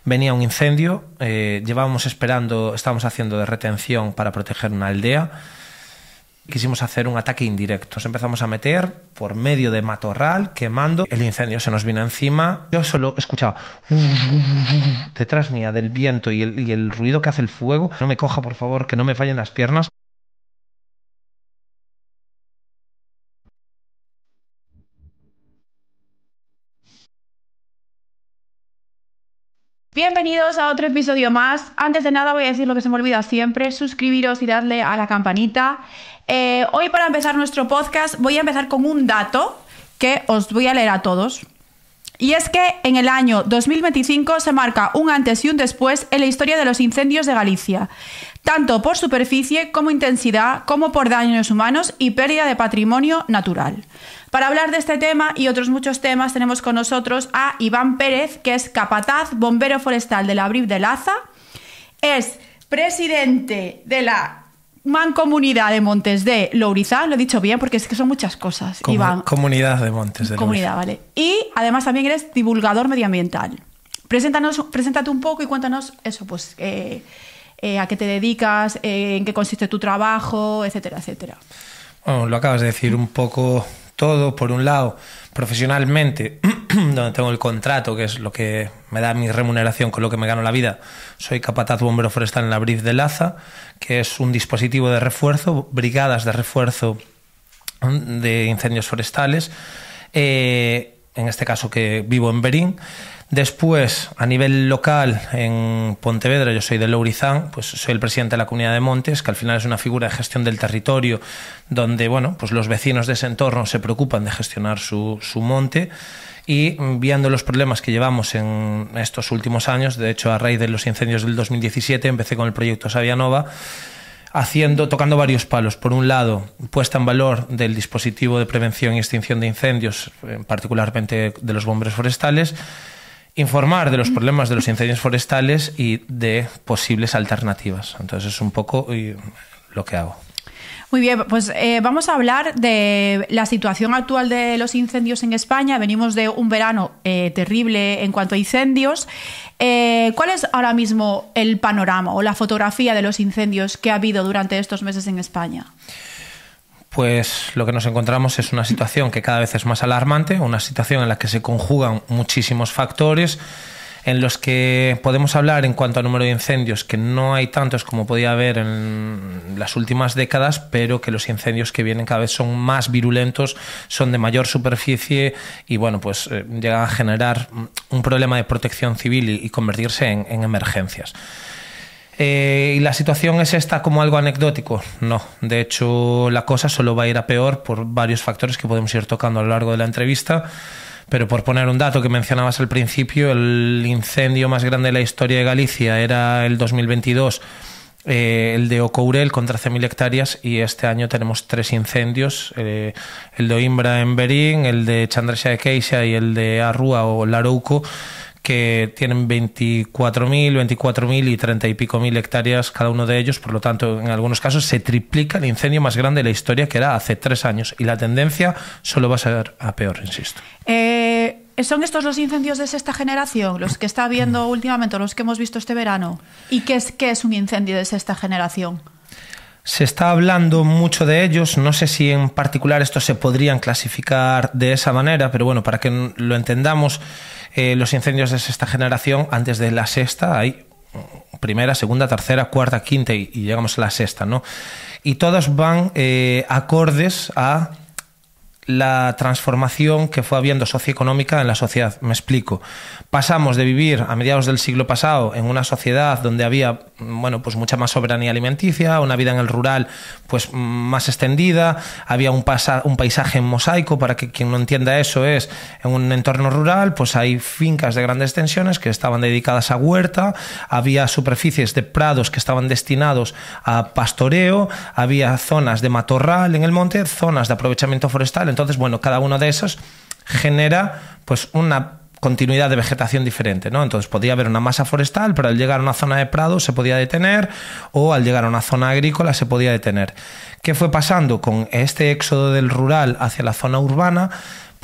venía un incendio, estábamos haciendo de retención para proteger una aldea. Quisimos hacer un ataque indirecto. Nos empezamos a meter por medio de matorral, quemando. El incendio se nos vino encima. Yo solo escuchaba detrás mía del viento y el ruido que hace el fuego. No me coja, por favor, que no me fallen las piernas. Bienvenidos a otro episodio más. Antes de nada voy a decir lo que se me olvida siempre, suscribiros y darle a la campanita. Hoy, para empezar nuestro podcast, voy a empezar con un dato que os voy a leer a todos. Y es que en el año 2025 se marca un antes y un después en la historia de los incendios de Galicia, tanto por superficie como intensidad, como por daños humanos y pérdida de patrimonio natural. Para hablar de este tema y otros muchos temas tenemos con nosotros a Iván Pérez, que es capataz bombero forestal de la Brif de Laza, es presidente de la Mancomunidad de Montes de Lourizán, lo he dicho bien porque es que son muchas cosas, Iván. Comunidad de Montes de Lourizán. Comunidad, vale. Y además también eres divulgador medioambiental. Preséntate un poco y cuéntanos eso, pues a qué te dedicas, en qué consiste tu trabajo, etcétera, etcétera. Bueno, lo acabas de decir un poco todo. Por un lado, profesionalmente, donde tengo el contrato, que es lo que me da mi remuneración, con lo que me gano la vida, soy capataz bombero forestal en la Brif de Laza, que es un dispositivo de refuerzo, brigadas de refuerzo de incendios forestales, en este caso que vivo en Verín. Después, a nivel local, en Pontevedra, yo soy de Lourizán, pues soy el presidente de la Comunidad de Montes, que al final es una figura de gestión del territorio, donde bueno, pues los vecinos de ese entorno se preocupan de gestionar su monte. Y viendo los problemas que llevamos en estos últimos años, de hecho a raíz de los incendios del 2017 empecé con el proyecto Savianova, tocando varios palos. Por un lado, puesta en valor del dispositivo de prevención y extinción de incendios, particularmente de los bomberos forestales, informar de los problemas de los incendios forestales y de posibles alternativas. Entonces es un poco lo que hago. Muy bien, pues vamos a hablar de la situación actual de los incendios en España. Venimos de un verano terrible en cuanto a incendios. ¿Cuál es ahora mismo el panorama o la fotografía de los incendios que ha habido durante estos meses en España? Pues lo que nos encontramos es una situación que cada vez es más alarmante, una situación en la que se conjugan muchísimos factores, en los que podemos hablar en cuanto a número de incendios, que no hay tantos como podía haber en las últimas décadas, pero que los incendios que vienen cada vez son más virulentos, son de mayor superficie y bueno, pues llegan a generar un problema de protección civil y convertirse en emergencias. ¿Y la situación es esta como algo anecdótico? No, de hecho la cosa solo va a ir a peor por varios factores que podemos ir tocando a lo largo de la entrevista. Pero por poner un dato que mencionabas al principio, el incendio más grande de la historia de Galicia era el 2022, el de Ocourel, con 13.000 hectáreas, y este año tenemos 3 incendios, el de Oimbra en Verín, el de Chandrexa de Queixa y el de Arrúa o Larouco, que tienen 24.000 y 30 y pico mil hectáreas cada uno de ellos. Por lo tanto, en algunos casos se triplica el incendio más grande de la historia, que era hace 3 años, y la tendencia solo va a ser a peor, insisto. ¿Son estos los incendios de sexta generación, los que está viendo últimamente, los que hemos visto este verano? ¿Y qué es un incendio de sexta generación? Se está hablando mucho de ellos, no sé si en particular estos se podrían clasificar de esa manera, pero bueno, para que lo entendamos, los incendios de sexta generación, antes de la sexta hay primera, segunda, tercera, cuarta, quinta y llegamos a la sexta, ¿no? Y todos van acordes a la transformación que fue habiendo socioeconómica en la sociedad. Me explico. Pasamos de vivir a mediados del siglo pasado en una sociedad donde había, bueno, pues mucha más soberanía alimenticia, una vida en el rural pues más extendida, había un paisaje en mosaico. Para que quien no entienda eso, es en un entorno rural, pues hay fincas de grandes extensiones que estaban dedicadas a huerta, había superficies de prados que estaban destinados a pastoreo, había zonas de matorral en el monte, zonas de aprovechamiento forestal. Entonces, bueno, cada uno de esos genera pues una continuidad de vegetación diferente, ¿no? Entonces podía haber una masa forestal, pero al llegar a una zona de prado se podía detener, o al llegar a una zona agrícola se podía detener. ¿Qué fue pasando con este éxodo del rural hacia la zona urbana?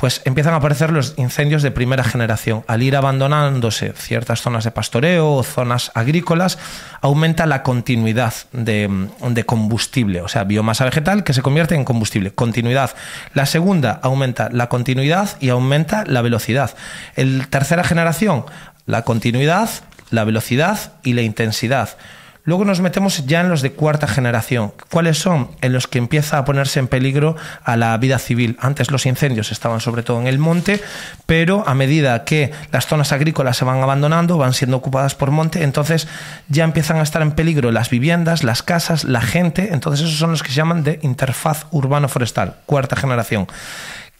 pues empiezan a aparecer los incendios de primera generación. Al ir abandonándose ciertas zonas de pastoreo o zonas agrícolas, aumenta la continuidad de combustible, o sea, biomasa vegetal que se convierte en combustible. Continuidad. La segunda aumenta la continuidad y aumenta la velocidad. En tercera generación, la continuidad, la velocidad y la intensidad. Luego nos metemos ya en los de cuarta generación. ¿Cuáles son? En los que empieza a ponerse en peligro a la vida civil. Antes los incendios estaban sobre todo en el monte, pero a medida que las zonas agrícolas se van abandonando, van siendo ocupadas por monte, entonces ya empiezan a estar en peligro las viviendas, las casas, la gente. Entonces esos son los que se llaman de interfaz urbano-forestal, cuarta generación.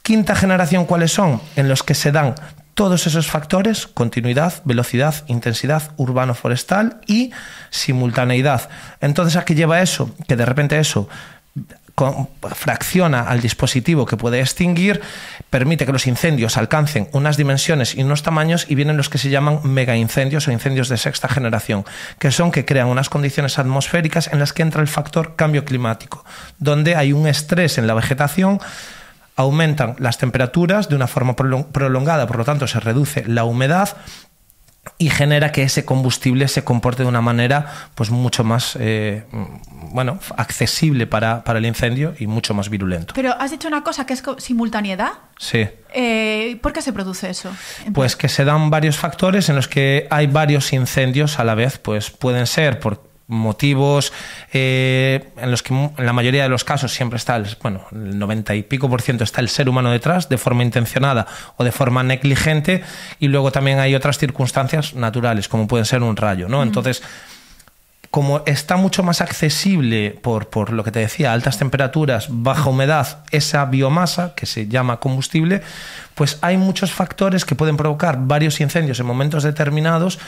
Quinta generación, ¿cuáles son? En los que se dan todos esos factores: continuidad, velocidad, intensidad, urbano-forestal y simultaneidad. Entonces, ¿a qué lleva eso? Que de repente eso fracciona al dispositivo que puede extinguir, permite que los incendios alcancen unas dimensiones y unos tamaños, y vienen los que se llaman megaincendios o incendios de sexta generación, que son que crean unas condiciones atmosféricas en las que entra el factor cambio climático, donde hay un estrés en la vegetación, aumentan las temperaturas de una forma prolongada, por lo tanto se reduce la humedad y genera que ese combustible se comporte de una manera pues mucho más accesible para el incendio y mucho más virulento. Pero has dicho una cosa que es simultaneidad. Sí. ¿Por qué se produce eso? Pues que se dan varios factores en los que hay varios incendios a la vez. Pues pueden ser por motivos en los que en la mayoría de los casos siempre está el 90 y pico % está el ser humano detrás, de forma intencionada o de forma negligente, y luego también hay otras circunstancias naturales como pueden ser un rayo, ¿no? Entonces, como está mucho más accesible por lo que te decía, altas temperaturas, baja humedad, esa biomasa que se llama combustible, pues hay muchos factores que pueden provocar varios incendios en momentos determinados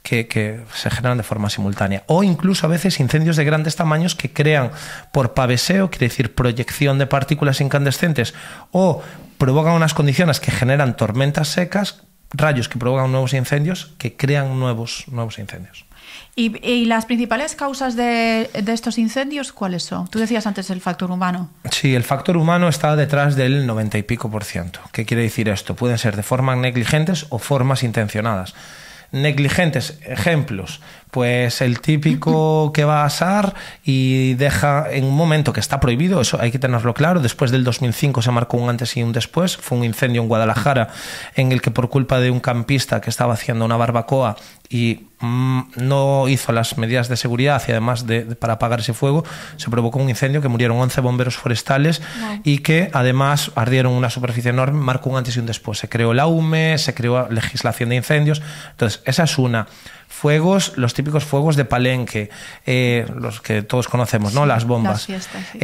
que se generan de forma simultánea, o incluso a veces incendios de grandes tamaños que crean por paveseo, quiere decir proyección de partículas incandescentes, o provocan unas condiciones que generan tormentas secas, rayos que provocan nuevos incendios, que crean nuevos incendios. ¿Y las principales causas de estos incendios cuáles son? Tú decías antes el factor humano. Sí, el factor humano está detrás del 90 y pico %. ¿Qué quiere decir esto? Pueden ser de formas negligentes o formas intencionadas. Negligentes, ejemplos, pues el típico que va a asar y deja en un momento que está prohibido, eso hay que tenerlo claro. Después del 2005 se marcó un antes y un después. Fue un incendio en Guadalajara en el que, por culpa de un campista que estaba haciendo una barbacoa y no hizo las medidas de seguridad y además para apagar ese fuego, se provocó un incendio que murieron 11 bomberos forestales. Wow. Y que además ardieron una superficie enorme, marcó un antes y un después. Se creó la UME, se creó legislación de incendios. Entonces, esa es una. Fuegos, los típicos fuegos de Palenque, los que todos conocemos, ¿no? Sí, las bombas. Las fiestas, sí.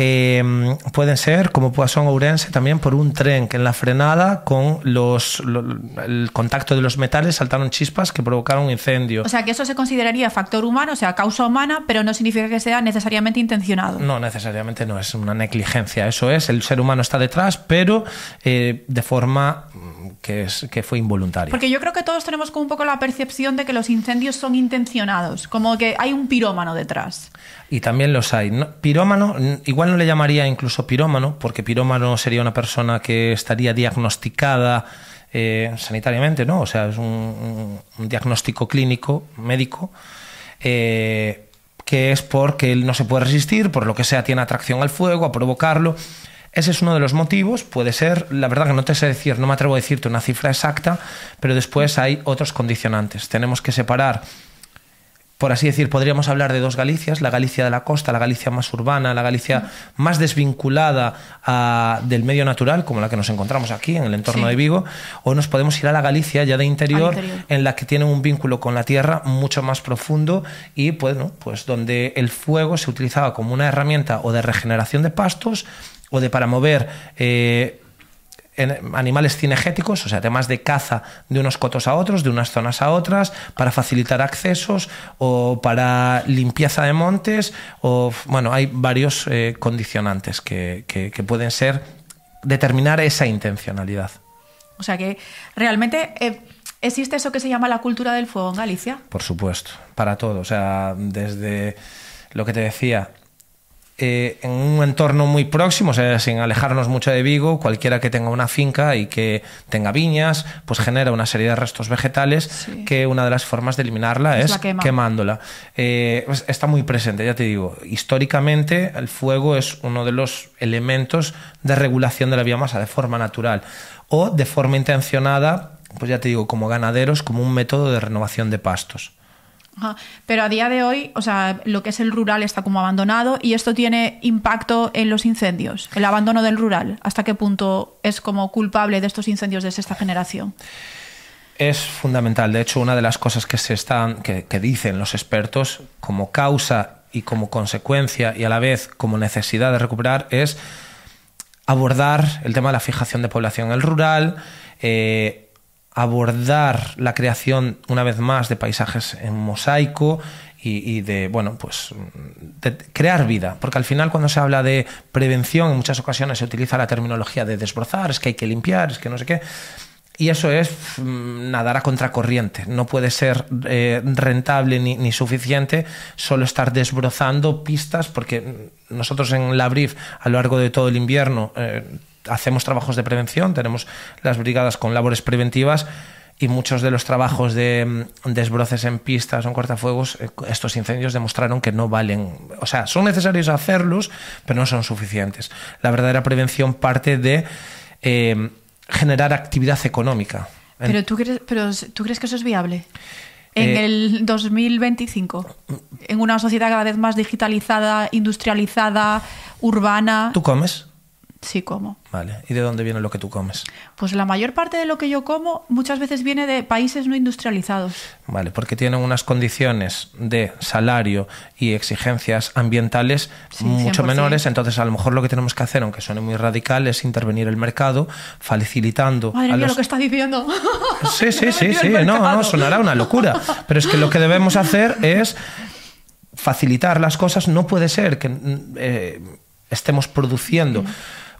Pueden ser, como pasó en Ourense, también por un tren que en la frenada, con el contacto de los metales, saltaron chispas que provocaron un incendio. O sea, que eso se consideraría factor humano, o sea, causa humana, pero no significa que sea necesariamente intencionado. No, necesariamente no, es una negligencia. Eso es, el ser humano está detrás, pero de forma que fue involuntaria. Porque yo creo que todos tenemos como un poco la percepción de que los incendios son intencionados, como que hay un pirómano detrás. Y también los hay. Pirómano, igual no le llamaría incluso pirómano, porque pirómano sería una persona que estaría diagnosticada sanitariamente, ¿no? O sea, es un diagnóstico clínico, médico, que es porque él no se puede resistir, por lo que sea tiene atracción al fuego, a provocarlo. Ese es uno de los motivos, puede ser, la verdad que no te sé decir, no me atrevo a decirte una cifra exacta, pero después hay otros condicionantes. Tenemos que separar, por así decir, podríamos hablar de dos Galicias: la Galicia de la costa, la Galicia más urbana, la Galicia más desvinculada del medio natural, como la que nos encontramos aquí en el entorno de Vigo, o nos podemos ir a la Galicia ya de interior, en la que tiene un vínculo con la tierra mucho más profundo y pues donde el fuego se utilizaba como una herramienta o de regeneración de pastos o para mover animales cinegéticos, o sea, temas de caza de unos cotos a otros, de unas zonas a otras, para facilitar accesos o para limpieza de montes, hay varios condicionantes que pueden determinar esa intencionalidad. O sea que realmente ¿existe eso que se llama la cultura del fuego en Galicia? Por supuesto, para todo, o sea, desde lo que te decía, en un entorno muy próximo, o sea, sin alejarnos mucho de Vigo, cualquiera que tenga una finca y que tenga viñas, pues genera una serie de restos vegetales que una de las formas de eliminarla es quemándola. Está muy presente, ya te digo. Históricamente, el fuego es uno de los elementos de regulación de la biomasa de forma natural o de forma intencionada, pues ya te digo, como ganaderos, como un método de renovación de pastos. Ajá. Pero a día de hoy, o sea, lo que es el rural está como abandonado y esto tiene impacto en los incendios, el abandono del rural. ¿Hasta qué punto es como culpable de estos incendios de sexta generación? Es fundamental. De hecho, una de las cosas que dicen los expertos como causa y como consecuencia y a la vez como necesidad de recuperar es abordar el tema de la fijación de población en el rural, abordar la creación, una vez más, de paisajes en mosaico y de, bueno, pues de crear vida. Porque al final, cuando se habla de prevención, en muchas ocasiones se utiliza la terminología de desbrozar, es que hay que limpiar, es que no sé qué. Y eso es nadar a contracorriente. No puede ser rentable ni suficiente solo estar desbrozando pistas, porque nosotros en la BRIF, a lo largo de todo el invierno, hacemos trabajos de prevención, tenemos las brigadas con labores preventivas y muchos de los trabajos de desbroces en pistas o en cortafuegos, estos incendios demostraron que no valen. O sea, son necesarios hacerlos, pero no son suficientes. La verdadera prevención parte de generar actividad económica. ¿Pero tú crees que eso es viable? En el 2025, en una sociedad cada vez más digitalizada, industrializada, urbana... ¿Tú comes? Sí, como. Vale. ¿Y de dónde viene lo que tú comes? Pues la mayor parte de lo que yo como muchas veces viene de países no industrializados. Vale, porque tienen unas condiciones de salario y exigencias ambientales mucho 100%. Menores, entonces a lo mejor lo que tenemos que hacer, aunque suene muy radical, es intervenir el mercado, facilitando... Madre mía, lo que está diciendo. Sí, no, sonará una locura. Pero es que lo que debemos hacer es facilitar las cosas. No puede ser que estemos produciendo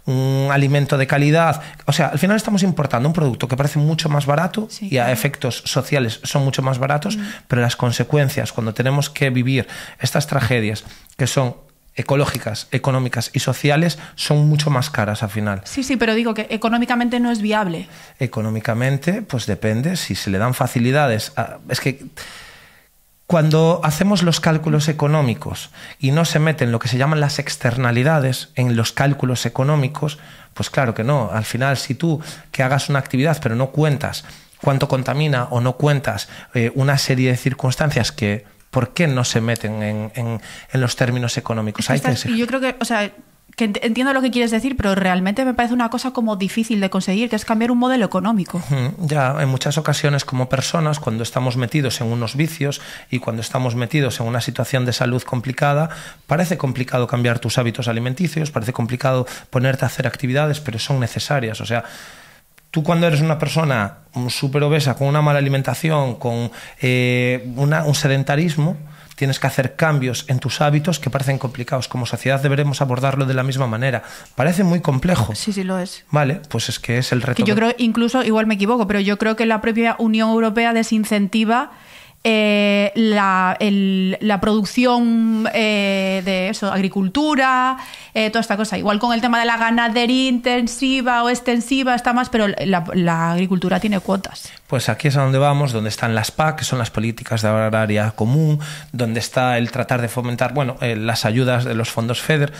un alimento de calidad. O sea, al final estamos importando un producto que parece mucho más barato y a efectos sociales son mucho más baratos, pero las consecuencias cuando tenemos que vivir estas tragedias que son ecológicas, económicas y sociales son mucho más caras al final. Sí, pero digo que económicamente no es viable. Económicamente, pues depende, si se le dan facilidades. Es que cuando hacemos los cálculos económicos y no se meten lo que se llaman las externalidades en los cálculos económicos, pues claro que no. Al final, si tú que hagas una actividad pero no cuentas cuánto contamina o no cuentas una serie de circunstancias que, ¿por qué no se meten en los términos económicos? Y yo creo que, o sea, que entiendo lo que quieres decir, pero realmente me parece una cosa como difícil de conseguir, que es cambiar un modelo económico. Ya, en muchas ocasiones como personas, cuando estamos metidos en unos vicios y cuando estamos metidos en una situación de salud complicada, parece complicado cambiar tus hábitos alimenticios, parece complicado ponerte a hacer actividades, pero son necesarias. O sea, tú cuando eres una persona súper obesa, con una mala alimentación, con un sedentarismo, tienes que hacer cambios en tus hábitos que parecen complicados. Como sociedad deberemos abordarlo de la misma manera. Parece muy complejo. Sí, lo es. Vale, pues es que es el reto. Que yo creo, incluso, igual me equivoco, pero yo creo que la propia Unión Europea desincentiva la producción de eso, agricultura, toda esta cosa. Igual con el tema de la ganadería intensiva o extensiva está más, pero la agricultura tiene cuotas. Pues aquí es a donde vamos, donde están las PAC, que son las políticas de agraria común, donde está el tratar de fomentar, las ayudas de los fondos FEDER.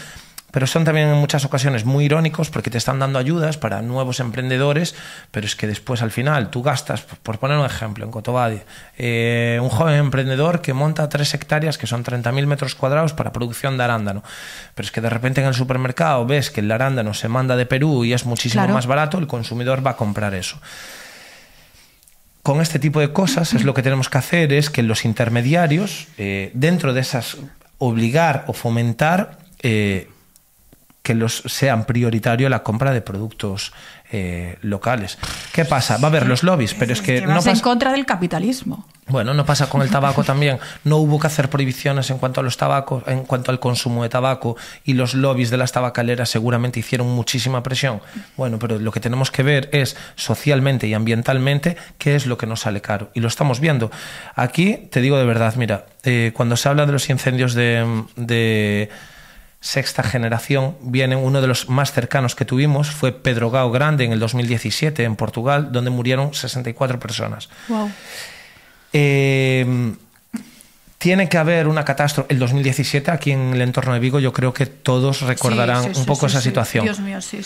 Pero son también en muchas ocasiones muy irónicos porque te están dando ayudas para nuevos emprendedores, pero es que después al final tú gastas, por poner un ejemplo, en Cotobadi, un joven emprendedor que monta 3 hectáreas que son 30.000 metros cuadrados para producción de arándano. Pero es que de repente en el supermercado ves que el arándano se manda de Perú y es muchísimo más barato, el consumidor va a comprar eso. Con este tipo de cosas es lo que tenemos que hacer, es que los intermediarios, dentro de esas, obligar o fomentar que sean prioritario la compra de productos locales. ¿Qué pasa? Va a haber los lobbies, pero es que no pasa en contra del capitalismo. Bueno, no pasa con el tabaco también. No hubo que hacer prohibiciones en cuanto a los tabacos, en cuanto al consumo de tabaco, y los lobbies de las tabacaleras seguramente hicieron muchísima presión. Bueno, pero lo que tenemos que ver es socialmente y ambientalmente qué es lo que nos sale caro. Y lo estamos viendo. Aquí te digo de verdad, mira, cuando se habla de los incendios de sexta generación vienen, uno de los más cercanos que tuvimos fue Pedrogao Grande en el 2017 en Portugal, donde murieron 64 personas. Wow. Tiene que haber una catástrofe. El 2017, aquí en el entorno de Vigo, yo creo que todos recordarán un poco esa situación. Dios mío, sí.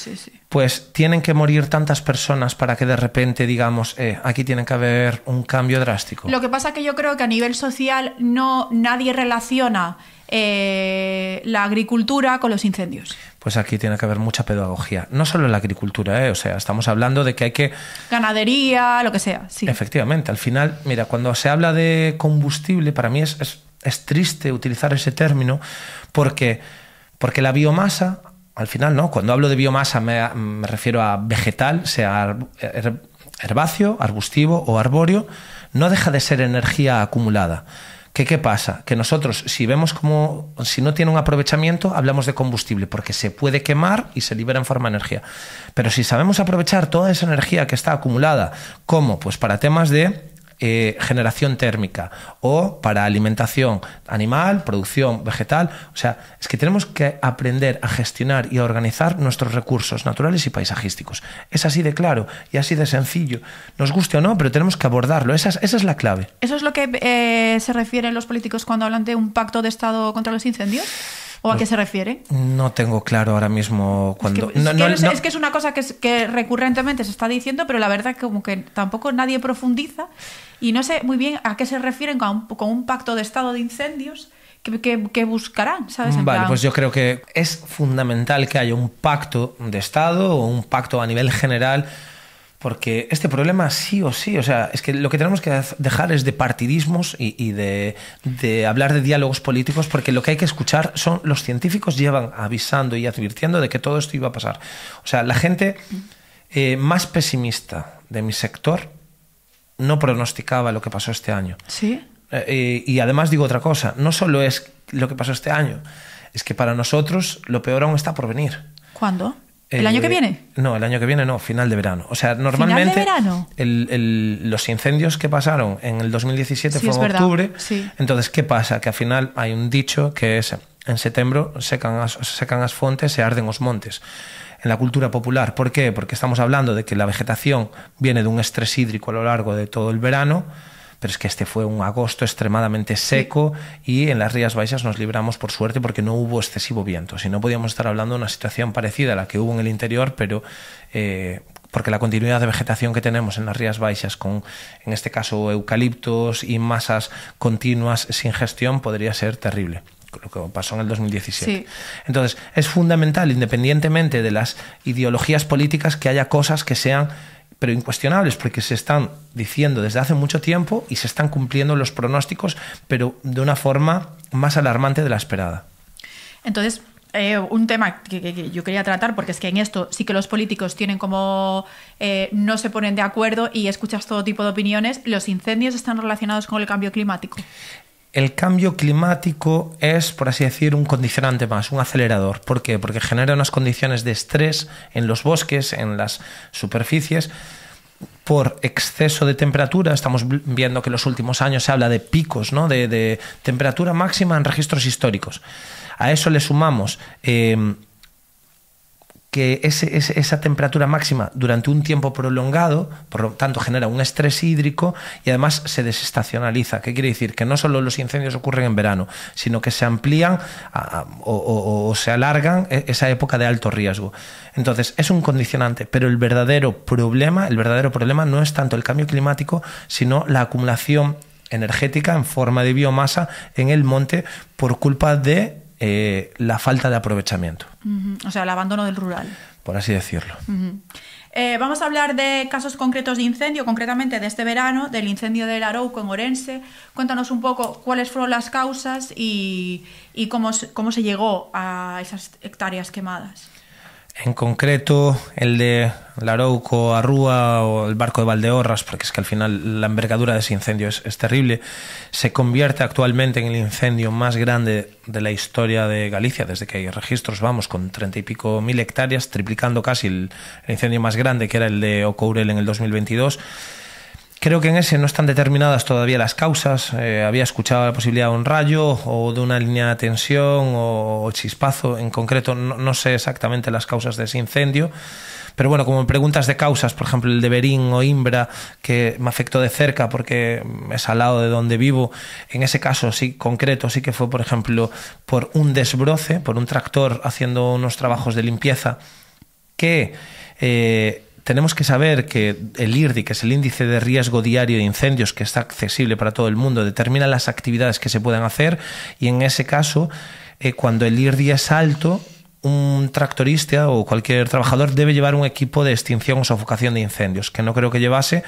Pues tienen que morir tantas personas para que de repente digamos, aquí tiene que haber un cambio drástico. Lo que pasa es que yo creo que a nivel social nadie relaciona la agricultura con los incendios. Pues aquí tiene que haber mucha pedagogía. No solo en la agricultura, o sea, estamos hablando de que hay que... Ganadería, lo que sea, sí. Efectivamente, al final, mira, cuando se habla de combustible, para mí es triste utilizar ese término porque la biomasa, al final, ¿no? Cuando hablo de biomasa me refiero a vegetal, sea herbáceo, arbustivo o arbóreo, no deja de ser energía acumulada. ¿Qué pasa? Que nosotros, si no tiene un aprovechamiento, hablamos de combustible, porque se puede quemar y se libera en forma de energía. Pero si sabemos aprovechar toda esa energía que está acumulada, ¿cómo? Pues para temas de generación térmica o para alimentación animal, producción vegetal. O sea, es que tenemos que aprender a gestionar y a organizar nuestros recursos naturales y paisajísticos. Es así de claro y así de sencillo. Nos guste o no, pero tenemos que abordarlo. Esa es la clave. ¿Eso es lo que se refieren los políticos cuando hablan de un pacto de Estado contra los incendios? ¿O a qué se refiere? No tengo claro ahora mismo cuando... Es que es una cosa que recurrentemente se está diciendo, pero la verdad como que tampoco nadie profundiza y no sé muy bien a qué se refieren con un pacto de estado de incendios que buscarán, ¿sabes? Vale, pues yo creo que es fundamental que haya un pacto de estado o un pacto a nivel general, porque este problema sí o sí, o sea, es que lo que tenemos que dejar es de partidismos y de hablar de diálogos políticos, porque lo que hay que escuchar son los científicos llevan avisando y advirtiendo de que todo esto iba a pasar. O sea, la gente más pesimista de mi sector no pronosticaba lo que pasó este año. ¿Sí? Y además digo otra cosa, no solo es lo que pasó este año, es que para nosotros lo peor aún está por venir. ¿Cuándo? ¿El año que viene? No, el año que viene no, final de verano. O sea, normalmente ¿Final de verano? Los incendios que pasaron en el 2017 fue en octubre. Sí. Entonces, ¿qué pasa? Que al final hay un dicho que es en setembro secan as fontes e arden os montes. En la cultura popular. ¿Por qué? Porque estamos hablando de que la vegetación viene de un estrés hídrico a lo largo de todo el verano, pero es que este fue un agosto extremadamente seco y en las Rías Baixas nos libramos por suerte porque no hubo excesivo viento. Si no, podíamos estar hablando de una situación parecida a la que hubo en el interior, pero porque la continuidad de vegetación que tenemos en las Rías Baixas con, en este caso, eucaliptos y masas continuas sin gestión podría ser terrible, lo que pasó en el 2017. Sí. Entonces, es fundamental, independientemente de las ideologías políticas, que haya cosas que sean pero incuestionables, porque se están diciendo desde hace mucho tiempo y se están cumpliendo los pronósticos, pero de una forma más alarmante de la esperada. Entonces, un tema que yo quería tratar, porque es que en esto sí que los políticos tienen como no se ponen de acuerdo y escuchas todo tipo de opiniones. ¿Los incendios están relacionados con el cambio climático? El cambio climático es, por así decir, un condicionante más, un acelerador. ¿Por qué? Porque genera unas condiciones de estrés en los bosques, en las superficies, por exceso de temperatura. Estamos viendo que en los últimos años se habla de picos, ¿no? de temperatura máxima en registros históricos. A eso le sumamos que esa temperatura máxima durante un tiempo prolongado, por lo tanto genera un estrés hídrico y además se desestacionaliza. ¿Qué quiere decir? Que no solo los incendios ocurren en verano, sino que se amplían o se alargan esa época de alto riesgo. Entonces, es un condicionante, pero el verdadero problema no es tanto el cambio climático, sino la acumulación energética en forma de biomasa en el monte por culpa de la falta de aprovechamiento. O sea, el abandono del rural. Por así decirlo. Vamos a hablar de casos concretos de incendio, concretamente de este verano, del incendio del Arouco en Orense. Cuéntanos un poco cuáles fueron las causas y cómo se llegó a esas hectáreas quemadas. En concreto, el de Arouco, Arrúa o el barco de Valdeorras, porque es que al final la envergadura de ese incendio es terrible, se convierte actualmente en el incendio más grande de la historia de Galicia, desde que hay registros, vamos, con 30 y pico mil hectáreas, triplicando casi el incendio más grande, que era el de Ocourel en el 2022. Creo que en ese no están determinadas todavía las causas. Había escuchado la posibilidad de un rayo o de una línea de tensión o chispazo. En concreto, no sé exactamente las causas de ese incendio. Pero bueno, como preguntas de causas, por ejemplo, el de Berín o Imbra, que me afectó de cerca porque es al lado de donde vivo, en ese caso sí, concreto, sí que fue, por ejemplo, por un desbroce, por un tractor haciendo unos trabajos de limpieza que... tenemos que saber que el IRDI, que es el índice de riesgo diario de incendios, que está accesible para todo el mundo, determina las actividades que se pueden hacer, y en ese caso, cuando el IRDI es alto, un tractorista o cualquier trabajador debe llevar un equipo de extinción o sofocación de incendios, que no creo que llevase.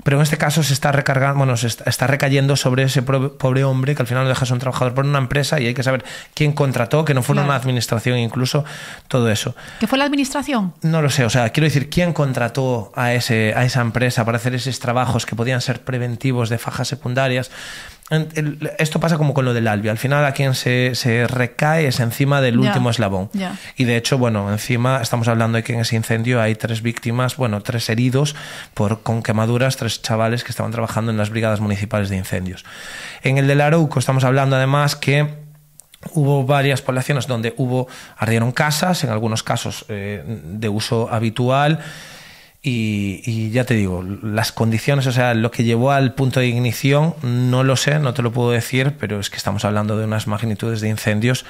Pero en este caso se está recargando, bueno, está recayendo sobre ese pobre hombre, que al final no deja de ser un trabajador por una empresa, y hay que saber quién contrató, que no fue una administración, incluso todo eso. ¿Qué fue la administración? No lo sé, o sea, quiero decir, quién contrató a esa empresa para hacer esos trabajos que podían ser preventivos de fajas secundarias. Esto pasa como con lo del Alvia. Al final a quien se recae es encima del último eslabón. Y de hecho, bueno, encima estamos hablando de que en ese incendio hay 3 víctimas, bueno, 3 heridos con quemaduras, 3 chavales que estaban trabajando en las brigadas municipales de incendios. En el del Arouco estamos hablando además que hubo varias poblaciones donde ardieron casas, en algunos casos de uso habitual. Y ya te digo, las condiciones, o sea, lo que llevó al punto de ignición, no lo sé, no te lo puedo decir, pero es que estamos hablando de unas magnitudes de incendios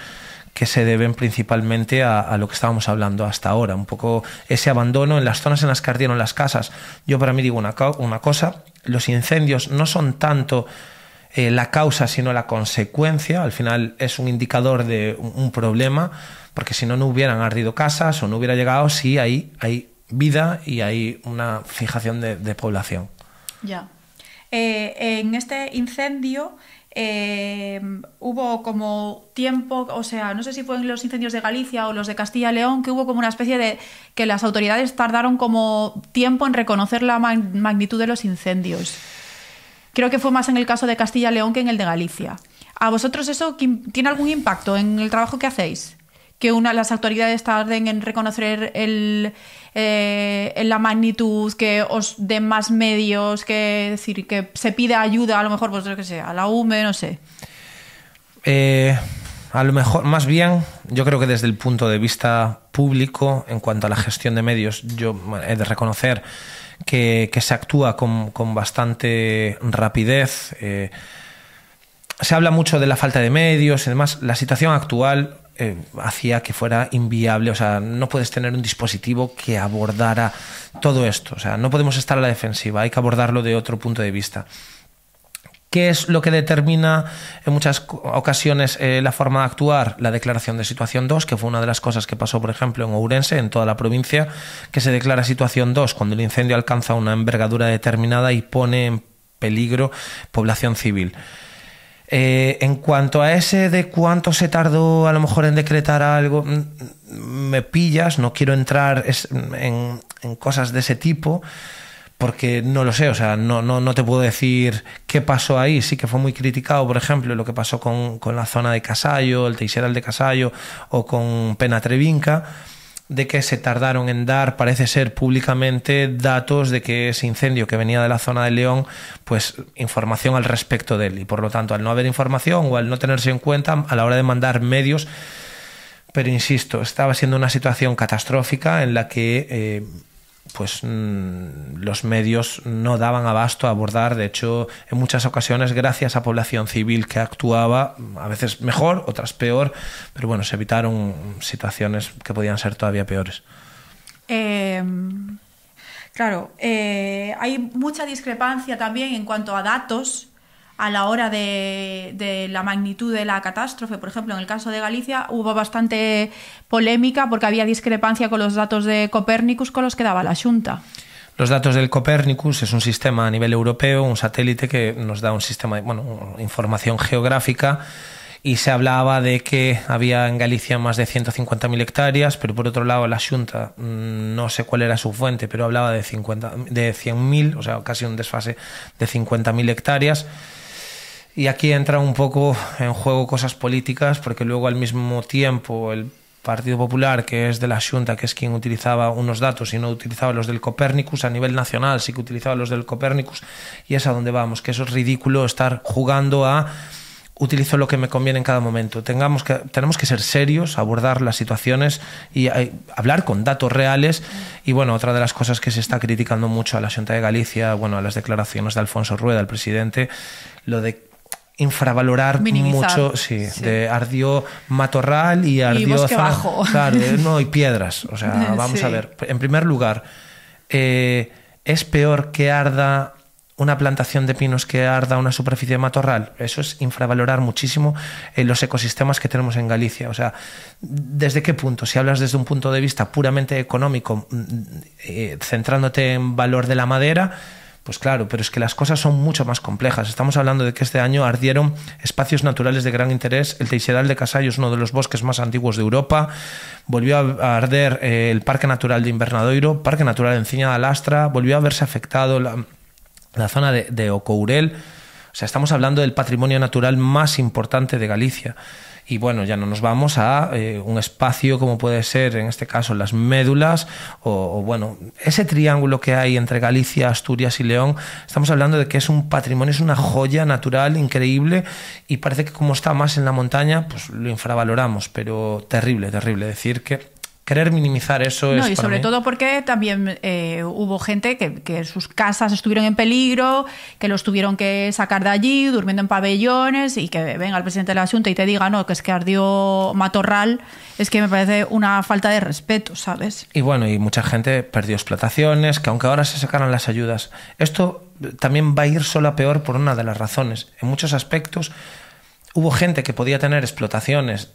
que se deben principalmente a lo que estábamos hablando hasta ahora, un poco ese abandono en las zonas en las que ardieron las casas. Yo para mí digo una cosa, los incendios no son tanto la causa, sino la consecuencia. Al final es un indicador de un problema, porque si no, no hubieran ardido casas o no hubiera llegado, sí, hay vida y hay una fijación de población. Ya. En este incendio hubo como tiempo, o sea, no sé si fue en los incendios de Galicia o los de Castilla y León, que hubo como una especie de que las autoridades tardaron como tiempo en reconocer la magnitud de los incendios. Creo que fue más en el caso de Castilla y León que en el de Galicia. ¿A vosotros eso tiene algún impacto en el trabajo que hacéis? Que las autoridades tarden en reconocer la magnitud, que os den más medios, que decir que se pida ayuda, a lo mejor, pues yo que sé, a la UME, no sé. A lo mejor, más bien, yo creo que desde el punto de vista público, en cuanto a la gestión de medios, yo he de reconocer que se actúa con bastante rapidez. Se habla mucho de la falta de medios y demás. La situación actual hacía que fuera inviable, o sea, no puedes tener un dispositivo que abordara todo esto, o sea, no podemos estar a la defensiva, hay que abordarlo de otro punto de vista. ¿Qué es lo que determina en muchas ocasiones la forma de actuar? La declaración de situación 2, que fue una de las cosas que pasó, por ejemplo, en Ourense, en toda la provincia, que se declara situación 2 cuando el incendio alcanza una envergadura determinada y pone en peligro población civil. En cuanto a ese de cuánto se tardó a lo mejor en decretar algo, me pillas, no quiero entrar en cosas de ese tipo porque no lo sé, o sea, no te puedo decir qué pasó ahí. Sí que fue muy criticado, por ejemplo, lo que pasó con la zona de Casallo, el Teixeral de Casallo o con Penatrevinca, de que se tardaron en dar, parece ser públicamente, datos de que ese incendio que venía de la zona de León, pues información al respecto de él. Y por lo tanto, al no haber información o al no tenerse en cuenta a la hora de mandar medios, pero insisto, estaba siendo una situación catastrófica en la que los medios no daban abasto a abordar. De hecho, en muchas ocasiones, gracias a población civil que actuaba, a veces mejor, otras peor, pero bueno, se evitaron situaciones que podían ser todavía peores. Claro, hay mucha discrepancia también en cuanto a datos a la hora de la magnitud de la catástrofe. Por ejemplo, en el caso de Galicia hubo bastante polémica porque había discrepancia con los datos de Copernicus con los que daba la Xunta. Los datos del Copernicus es un sistema a nivel europeo, un satélite que nos da un sistema de información geográfica, y se hablaba de que había en Galicia más de 150.000 hectáreas, pero por otro lado la Xunta, no sé cuál era su fuente, pero hablaba de 100.000, o sea, casi un desfase de 50.000 hectáreas. Y aquí entra un poco en juego cosas políticas, porque luego al mismo tiempo el Partido Popular, que es de la Xunta, que es quien utilizaba unos datos y no utilizaba los del Copérnicus, a nivel nacional sí que utilizaba los del Copérnicus, y es a donde vamos, que eso es ridículo estar jugando a utilizo lo que me conviene en cada momento. Tenemos que ser serios, abordar las situaciones y hablar con datos reales. Y bueno, otra de las cosas que se está criticando mucho a la Xunta de Galicia, bueno, a las declaraciones de Alfonso Rueda, el presidente, lo de infravalorar mucho, sí, de ardió matorral y ardió bosque bajo. Claro, no, y piedras. O sea, vamos a ver. En primer lugar, ¿es peor que arda una plantación de pinos que arda una superficie de matorral? Eso es infravalorar muchísimo los ecosistemas que tenemos en Galicia. O sea, ¿desde qué punto? Si hablas desde un punto de vista puramente económico, centrándote en valor de la madera, pues claro, pero es que las cosas son mucho más complejas. Estamos hablando de que este año ardieron espacios naturales de gran interés. El Teixidal de Casallo es uno de los bosques más antiguos de Europa. Volvió a arder el Parque Natural de Invernadoiro, Parque Natural de Enciña da Lastra. Volvió a verse afectado la zona de Ocourel. O sea, estamos hablando del patrimonio natural más importante de Galicia. Y bueno, ya no nos vamos a un espacio como puede ser, en este caso, las Médulas, o bueno, ese triángulo que hay entre Galicia, Asturias y León. Estamos hablando de que es un patrimonio, es una joya natural increíble, y parece que como está más en la montaña, pues lo infravaloramos, pero terrible, terrible. Decir que querer minimizar eso es... No, y sobre todo porque también hubo gente que sus casas estuvieron en peligro, que los tuvieron que sacar de allí, durmiendo en pabellones, y que venga el presidente de la Xunta y te diga, no, que es que ardió matorral, es que me parece una falta de respeto, ¿sabes? Y bueno, y mucha gente perdió explotaciones, que aunque ahora se sacaran las ayudas, esto también va a ir solo a peor por una de las razones. En muchos aspectos hubo gente que podía tener explotaciones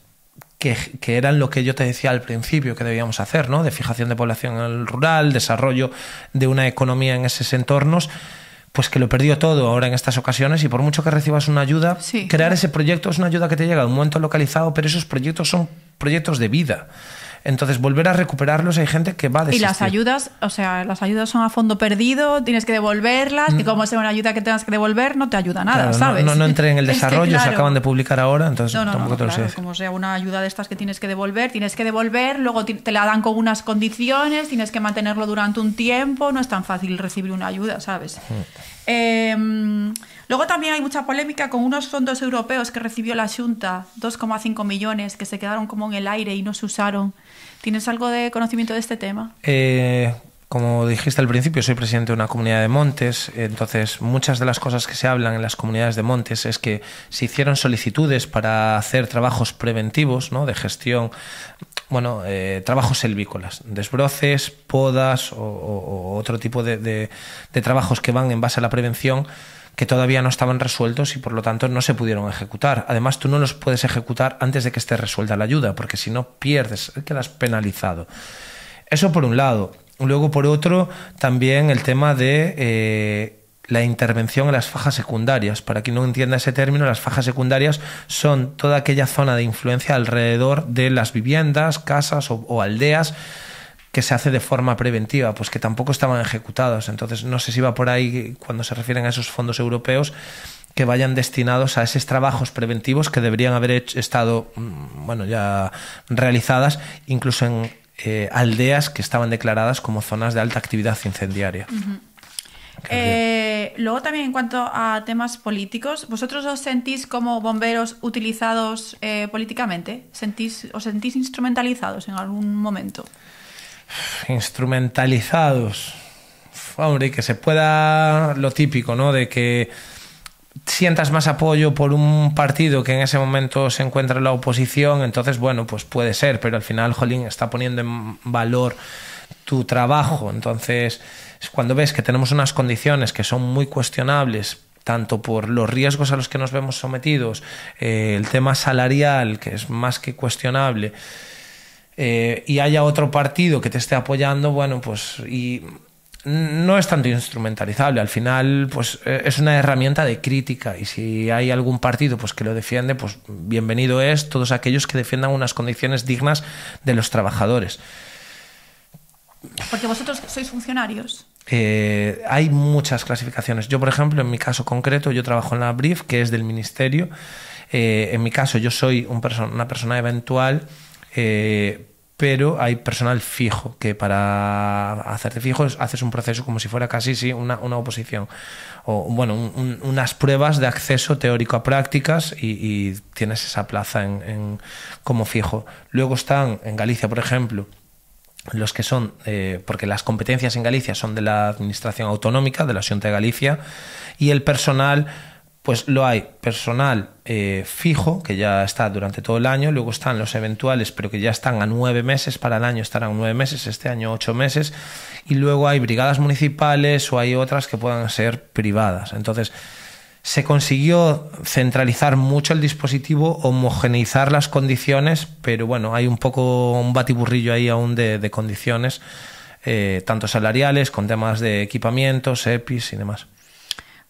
que eran lo que yo te decía al principio que debíamos hacer, ¿no? De fijación de población en el rural, desarrollo de una economía en esos entornos, pues que lo perdió todo ahora en estas ocasiones. Y por mucho que recibas una ayuda, sí, crear ese proyecto es una ayuda que te llega a un momento localizado, pero esos proyectos son proyectos de vida. Entonces, volver a recuperarlos, hay gente que va a desistir. Y las ayudas, o sea, las ayudas son a fondo perdido, tienes que devolverlas, que como sea una ayuda que tengas que devolver, no te ayuda nada, claro, ¿sabes? No entré en el desarrollo, es que, claro, se acaban de publicar ahora, entonces tampoco te lo sé decir. Como sea una ayuda de estas que tienes que devolver, luego te la dan con unas condiciones, tienes que mantenerlo durante un tiempo, no es tan fácil recibir una ayuda, ¿sabes? Luego también hay mucha polémica con unos fondos europeos que recibió la Xunta, 2,5 millones, que se quedaron como en el aire y no se usaron. ¿Tienes algo de conocimiento de este tema? Como dijiste al principio, soy presidente de una comunidad de montes, entonces muchas de las cosas que se hablan en las comunidades de montes es que se hicieron solicitudes para hacer trabajos preventivos, ¿no? De gestión, bueno, trabajos selvícolas, desbroces, podas o otro tipo de trabajos que van en base a la prevención, que todavía no estaban resueltos y por lo tanto no se pudieron ejecutar. Además, tú no los puedes ejecutar antes de que esté resuelta la ayuda, porque si no pierdes, quedas penalizado. Eso por un lado. Luego, por otro, también el tema de la intervención en las fajas secundarias. Para quien no entienda ese término, las fajas secundarias son toda aquella zona de influencia alrededor de las viviendas, casas o aldeas, que se hace de forma preventiva, pues que tampoco estaban ejecutados. Entonces, no sé si va por ahí cuando se refieren a esos fondos europeos, que vayan destinados a esos trabajos preventivos que deberían haber estado, bueno, ya realizadas, incluso en aldeas que estaban declaradas como zonas de alta actividad incendiaria. Luego también en cuanto a temas políticos, ¿vosotros os sentís como bomberos utilizados políticamente? ¿Os sentís instrumentalizados en algún momento? Instrumentalizados, hombre, que se pueda, lo típico, ¿no? De que sientas más apoyo por un partido que en ese momento se encuentra en la oposición, entonces bueno, pues puede ser, pero al final, jolín, está poniendo en valor tu trabajo. Entonces, cuando ves que tenemos unas condiciones que son muy cuestionables, tanto por los riesgos a los que nos vemos sometidos, el tema salarial, que es más que cuestionable, y haya otro partido que te esté apoyando, bueno, pues y no es tanto instrumentalizable. Al final, pues es una herramienta de crítica, y si hay algún partido pues que lo defiende, pues bienvenido es todos aquellos que defiendan unas condiciones dignas de los trabajadores. Porque vosotros sois funcionarios. Hay muchas clasificaciones. Yo, por ejemplo, en mi caso concreto, yo trabajo en la BRIF, que es del Ministerio. En mi caso, yo soy una persona eventual. pero hay personal fijo, que para hacerte fijo haces un proceso como si fuera casi una oposición, o bueno, unas pruebas de acceso teórico a prácticas y tienes esa plaza como fijo. Luego están en Galicia, por ejemplo, los que son, porque las competencias en Galicia son de la Administración Autonómica, de la Xunta de Galicia, y el personal, pues lo hay personal fijo, que ya está durante todo el año. Luego están los eventuales, pero que ya están a 9 meses, para el año estarán 9 meses, este año 8 meses, y luego hay brigadas municipales o hay otras que puedan ser privadas. Entonces, se consiguió centralizar mucho el dispositivo, homogeneizar las condiciones, pero bueno, hay un poco un batiburrillo ahí aún de condiciones, tanto salariales, con temas de equipamientos, EPIs y demás.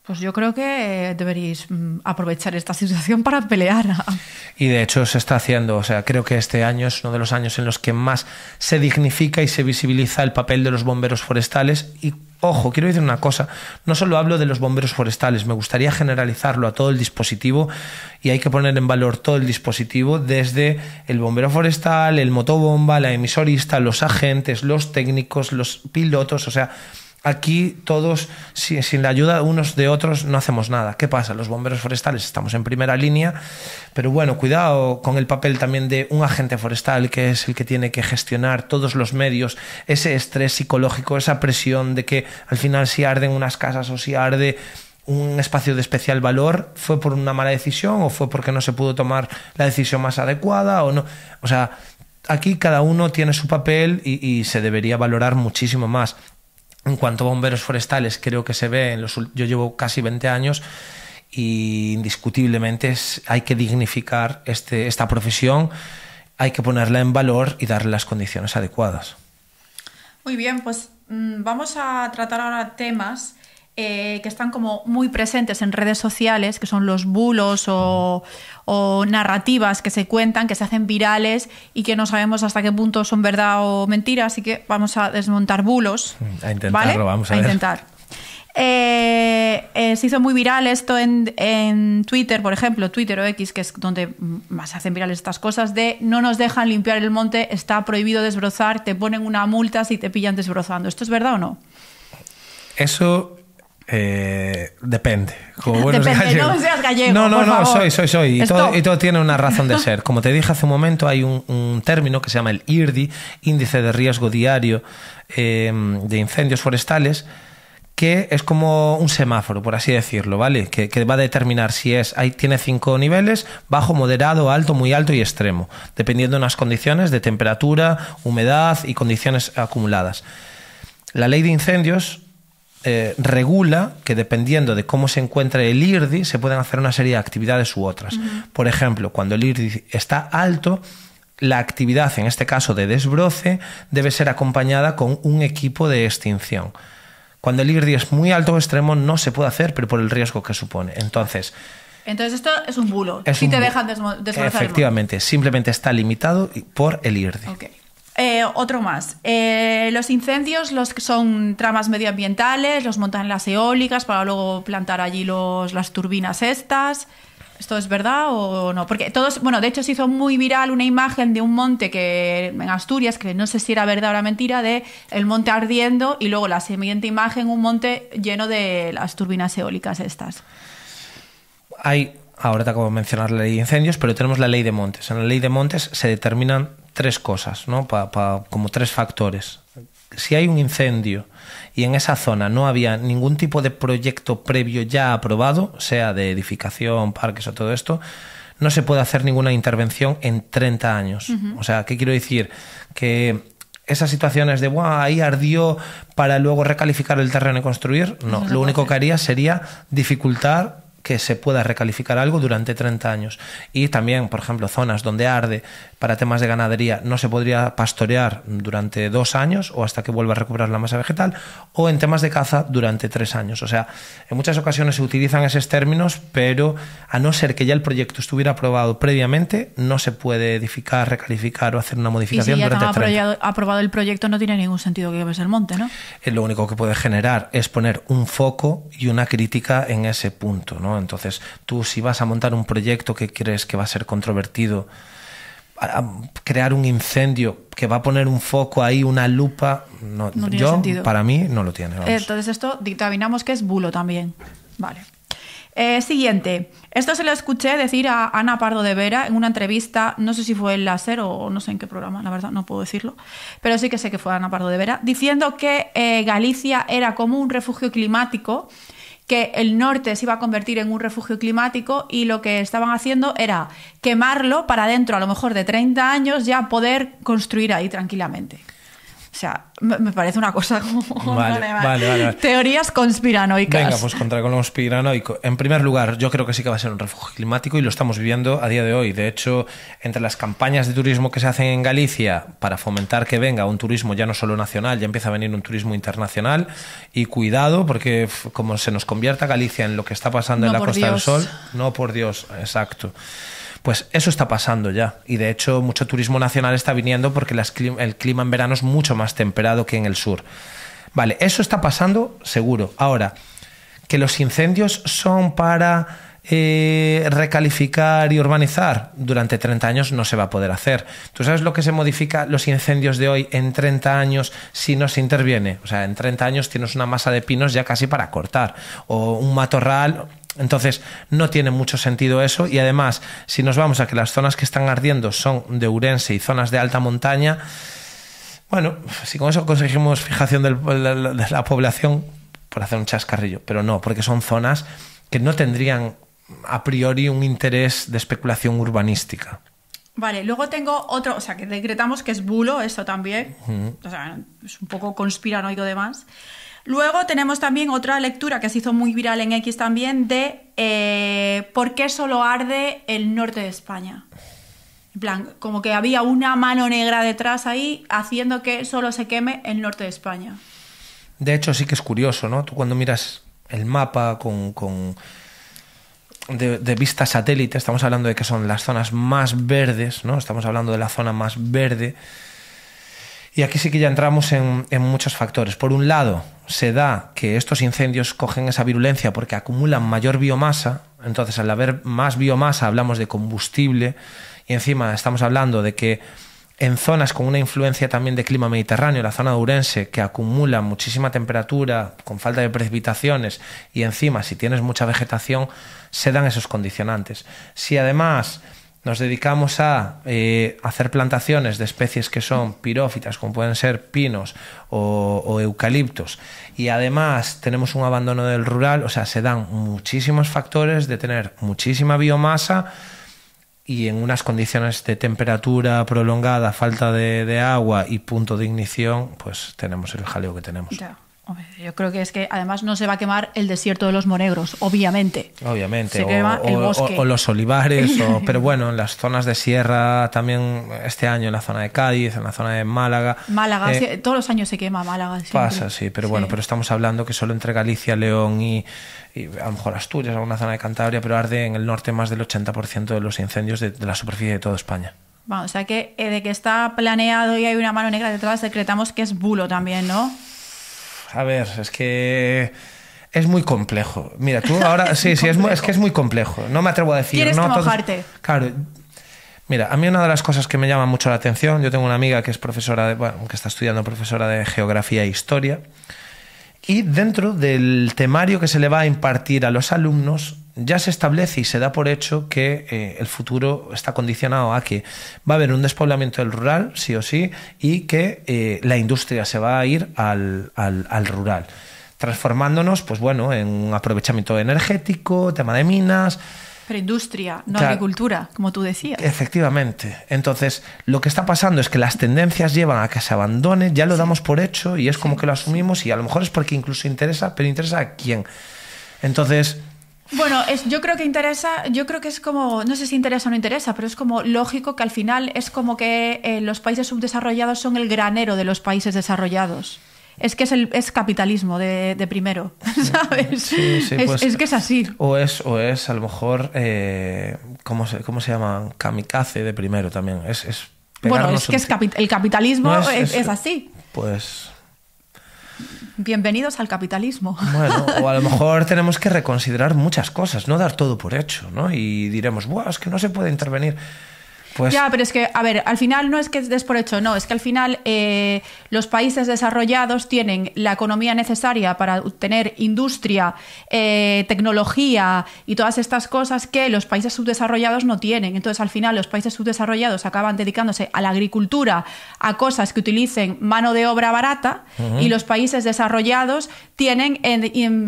Pues yo creo que deberíais aprovechar esta situación para pelear. Y de hecho se está haciendo, o sea, creo que este año es uno de los años en los que más se dignifica y se visibiliza el papel de los bomberos forestales. Y ojo, quiero decir una cosa, no solo hablo de los bomberos forestales, me gustaría generalizarlo a todo el dispositivo, y hay que poner en valor todo el dispositivo, desde el bombero forestal, el motobomba, la emisorista, los agentes, los técnicos, los pilotos, o sea, aquí todos, sin la ayuda de unos de otros, no hacemos nada. ¿Qué pasa? Los bomberos forestales estamos en primera línea, pero bueno, cuidado con el papel también de un agente forestal, que es el que tiene que gestionar todos los medios, ese estrés psicológico, esa presión de que al final si arden unas casas o si arde un espacio de especial valor, ¿fue por una mala decisión o fue porque no se pudo tomar la decisión más adecuada o no? O sea, aquí cada uno tiene su papel y se debería valorar muchísimo más. En cuanto a bomberos forestales, creo que se ve, yo llevo casi 20 años y indiscutiblemente hay que dignificar esta profesión, hay que ponerla en valor y darle las condiciones adecuadas. Muy bien, pues vamos a tratar ahora temas que están como muy presentes en redes sociales, que son los bulos o narrativas que se cuentan, que se hacen virales y que no sabemos hasta qué punto son verdad o mentira, así que vamos a desmontar bulos. A intentarlo, ¿vale? Vamos a ver. Intentar. Se hizo muy viral esto en Twitter, por ejemplo, Twitter o X, que es donde más se hacen virales estas cosas, de no nos dejan limpiar el monte, está prohibido desbrozar, te ponen una multa si te pillan desbrozando. ¿Esto es verdad o no? Eso... depende. Como buenos depende, gallegos. no seas gallego. No, soy. Y todo tiene una razón de ser. Como te dije hace un momento, hay un término que se llama el IRDI, Índice de Riesgo Diario de Incendios Forestales, que es como un semáforo, por así decirlo, ¿vale? Que va a determinar si tiene 5 niveles: bajo, moderado, alto, muy alto y extremo, dependiendo de unas condiciones de temperatura, humedad y condiciones acumuladas. La ley de incendios regula que, dependiendo de cómo se encuentre el IRDI, se pueden hacer una serie de actividades u otras. Por ejemplo, cuando el IRDI está alto, la actividad, en este caso de desbroce, debe ser acompañada con un equipo de extinción. Cuando el IRDI es muy alto o extremo, no se puede hacer, pero por el riesgo que supone. Entonces esto es un bulo. Si te dejan desbrozar. Efectivamente, simplemente está limitado por el IRDI. Okay. Otro más. Los incendios, los que son tramas medioambientales, los montan en las eólicas para luego plantar allí las turbinas estas. ¿Esto es verdad o no? Porque de hecho se hizo muy viral una imagen de un monte en Asturias, que no sé si era verdad o era mentira, de el monte ardiendo, y luego la siguiente imagen, un monte lleno de las turbinas eólicas estas. Ahora te acabo de mencionar la ley de incendios, pero tenemos la ley de montes. En la ley de montes se determinan 3 cosas, ¿no? Como 3 factores. Si hay un incendio y en esa zona no había ningún tipo de proyecto previo ya aprobado, sea de edificación, parques o todo esto, no se puede hacer ninguna intervención en 30 años. O sea, ¿qué quiero decir? Que esas situaciones de ahí ardió para luego recalificar el terreno y construir, no. Lo único que haría sería dificultar que se pueda recalificar algo durante 30 años. Y también, por ejemplo, zonas donde arde, para temas de ganadería, no se podría pastorear durante 2 años o hasta que vuelva a recuperar la masa vegetal, o en temas de caza durante 3 años. O sea, en muchas ocasiones se utilizan esos términos, pero a no ser que ya el proyecto estuviera aprobado previamente, no se puede edificar, recalificar o hacer una modificación durante 30. Y si ya está aprobado el proyecto, no tiene ningún sentido que lleves el monte, ¿no? Lo único que puede generar es poner un foco y una crítica en ese punto, ¿no? Entonces, tú, si vas a montar un proyecto que crees que va a ser controvertido, crear un incendio que va a poner un foco ahí, una lupa, no tiene sentido. Para mí no lo tiene. Vamos. Entonces esto dictaminamos que es bulo también. Vale. Siguiente. Esto se lo escuché decir a Ana Pardo de Vera en una entrevista, no sé si fue en la SER o no sé en qué programa, la verdad, no puedo decirlo, pero sí que sé que fue Ana Pardo de Vera, diciendo que Galicia era como un refugio climático, que el norte se iba a convertir en un refugio climático y lo que estaban haciendo era quemarlo para dentro, a lo mejor de 30 años, ya poder construir ahí tranquilamente. O sea, me parece una cosa como... Vale. Teorías conspiranoicas. Venga, pues contra el conspiranoico. En primer lugar, yo creo que sí que va a ser un refugio climático y lo estamos viviendo a día de hoy. De hecho, entre las campañas de turismo que se hacen en Galicia para fomentar que venga un turismo ya no solo nacional, ya empieza a venir un turismo internacional. Y cuidado, porque como se nos convierta Galicia en lo que está pasando en la Costa del Sol... No, por Dios, exacto. Pues eso está pasando ya. Y de hecho mucho turismo nacional está viniendo porque el clima en verano es mucho más temperado que en el sur. Vale, eso está pasando seguro. Ahora, que los incendios son para recalificar y urbanizar, durante 30 años no se va a poder hacer. ¿Tú sabes lo que se modifica los incendios de hoy en 30 años si no se interviene? O sea, en 30 años tienes una masa de pinos ya casi para cortar. O un matorral... Entonces no tiene mucho sentido eso y además si nos vamos a que las zonas que están ardiendo son de Ourense y zonas de alta montaña, bueno, si con eso conseguimos fijación de la población, por hacer un chascarrillo, pero no, porque son zonas que no tendrían a priori un interés de especulación urbanística. Vale, luego tengo otro, o sea, que decretamos que es bulo, eso también, o sea, es un poco conspiranoico de más. Luego tenemos también otra lectura que se hizo muy viral en X también de por qué solo arde el norte de España. En plan, como que había una mano negra detrás ahí haciendo que solo se queme el norte de España. De hecho, sí que es curioso, ¿no? Tú cuando miras el mapa de vista satélite, estamos hablando de que son las zonas más verdes, ¿no? Estamos hablando de la zona más verde. Y aquí sí que ya entramos en muchos factores. Por un lado, se da que estos incendios cogen esa virulencia porque acumulan mayor biomasa. Entonces, al haber más biomasa, hablamos de combustible. Y encima estamos hablando de que en zonas con una influencia también de clima mediterráneo, la zona de Ourense, que acumula muchísima temperatura, con falta de precipitaciones, y encima, si tienes mucha vegetación, se dan esos condicionantes. Si además... nos dedicamos a hacer plantaciones de especies que son pirófitas, como pueden ser pinos o eucaliptos, y además tenemos un abandono del rural, o sea, se dan muchísimos factores de tener muchísima biomasa y en unas condiciones de temperatura prolongada, falta de agua y punto de ignición, pues tenemos el jaleo que tenemos. Ya. Yo creo que es que además no se va a quemar el desierto de los Monegros, obviamente. Obviamente. Se quema el bosque. O los olivares, pero bueno, en las zonas de sierra también este año, en la zona de Cádiz, en la zona de Málaga. Málaga, sí, todos los años se quema Málaga. Siempre. Pasa, sí, pero bueno, pero estamos hablando que solo entre Galicia, León y a lo mejor Asturias, alguna zona de Cantabria, pero arde en el norte más del 80% de los incendios de la superficie de toda España. Bueno, o sea que de que está planeado y hay una mano negra detrás, decretamos que es bulo también, ¿no? A ver, es que es muy complejo. Mira, tú ahora... Sí, es que es muy complejo. No me atrevo a decir... ¿Quieres no, mojarte? Claro. Mira, a mí una de las cosas que me llama mucho la atención, yo tengo una amiga que es profesora que está estudiando profesora de Geografía e Historia, y dentro del temario que se le va a impartir a los alumnos ya se establece y se da por hecho que el futuro está condicionado a que va a haber un despoblamiento del rural, sí o sí, y que la industria se va a ir al rural, transformándonos, pues bueno, en un aprovechamiento energético, tema de minas. Pero industria, no agricultura, como tú decías. Efectivamente. Entonces, lo que está pasando es que las tendencias llevan a que se abandone, ya lo damos por hecho y es como que lo asumimos y a lo mejor es porque incluso interesa, pero interesa a quién. Entonces... Bueno, yo creo que interesa, yo creo que es como, no sé si interesa o no interesa, pero es como lógico que al final es como que los países subdesarrollados son el granero de los países desarrollallados. Es que es capitalismo de primero, ¿sabes? Sí, pues, es que es así. O es a lo mejor, ¿cómo se llama? Kamikaze de primero también. Bueno, es que el capitalismo es así. Pues... Bienvenidos al capitalismo. Bueno, o a lo mejor tenemos que reconsiderar muchas cosas, no dar todo por hecho, ¿no? Y diremos, ¡buah, es que no se puede intervenir! Pues... Ya, pero es que, a ver, al final no es que des por hecho, no, es que al final los países desarrollados tienen la economía necesaria para tener industria, tecnología y todas estas cosas que los países subdesarrollados no tienen. Entonces, al final, los países subdesarrollados acaban dedicándose a la agricultura, a cosas que utilicen mano de obra barata, y los países desarrollados tienen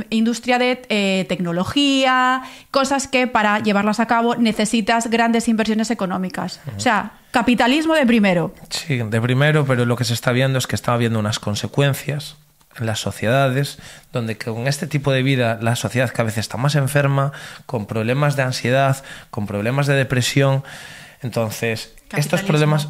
industria de tecnología, cosas que para llevarlas a cabo necesitas grandes inversiones económicas. O sea, capitalismo de primero. Sí, de primero, pero lo que se está viendo es que está habiendo unas consecuencias en las sociedades donde con este tipo de vida la sociedad cada vez está más enferma, con problemas de ansiedad, con problemas de depresión. Entonces, estos problemas...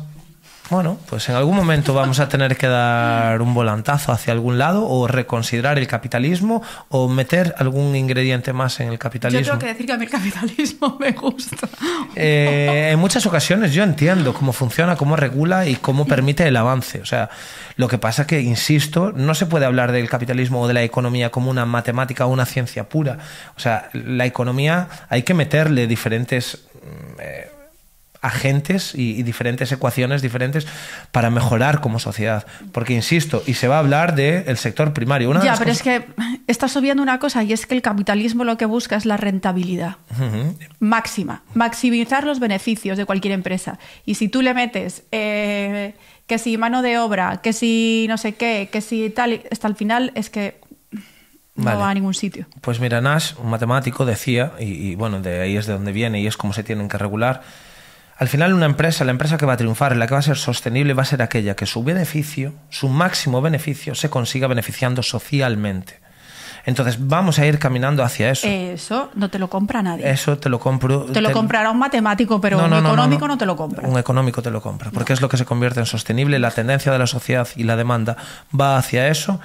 Bueno, pues en algún momento vamos a tener que dar un volantazo hacia algún lado o reconsiderar el capitalismo o meter algún ingrediente más en el capitalismo. Yo tengo que decir que a mí el capitalismo me gusta. En muchas ocasiones yo entiendo cómo funciona, cómo regula y cómo permite el avance. O sea, lo que pasa que, insisto, no se puede hablar del capitalismo o de la economía como una matemática o una ciencia pura. O sea, la economía hay que meterle diferentes... agentes y diferentes ecuaciones diferentes para mejorar como sociedad. Porque, insisto, y se va a hablar del sector primario. Pero es que estás obviando una cosa, y es que el capitalismo lo que busca es la rentabilidad máxima, maximizar los beneficios de cualquier empresa. Y si tú le metes que si mano de obra, que si no sé qué, que si tal, hasta el final es que no va a ningún sitio. Pues mira, Nash, un matemático, decía, y bueno, de ahí es de donde viene y es como se tienen que regular. Al final la empresa que va a triunfar, la que va a ser sostenible, va a ser aquella que su beneficio, su máximo beneficio, se consiga beneficiando socialmente. Entonces vamos a ir caminando hacia eso. Eso no te lo compra nadie. Eso te lo compro. Te lo comprará un matemático, pero un económico no te lo compra. Un económico te lo compra, porque es lo que se convierte en sostenible. La tendencia de la sociedad y la demanda va hacia eso,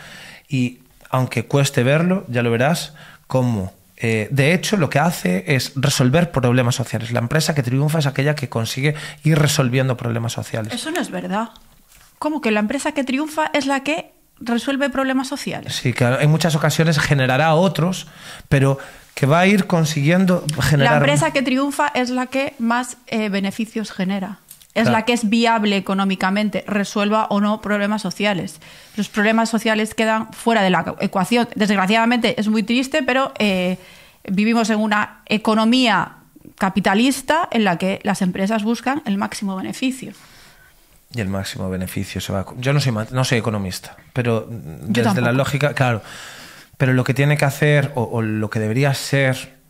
y aunque cueste verlo, ya lo verás, cómo... de hecho, lo que hace es resolver problemas sociales. La empresa que triunfa es aquella que consigue ir resolviendo problemas sociales. Eso no es verdad. ¿Cómo que la empresa que triunfa es la que resuelve problemas sociales? Sí, que en muchas ocasiones generará otros, pero que va a ir consiguiendo generar... La empresa que triunfa es la que más beneficios genera. Es la que es viable económicamente, resuelva o no problemas sociales. Los problemas sociales quedan fuera de la ecuación. Desgraciadamente es muy triste, pero vivimos en una economía capitalista en la que las empresas buscan el máximo beneficio. Y el máximo beneficio se va... Yo no soy economista, pero desde tampoco. la lógica, claro. Pero lo que tiene que hacer, o lo que debería ser...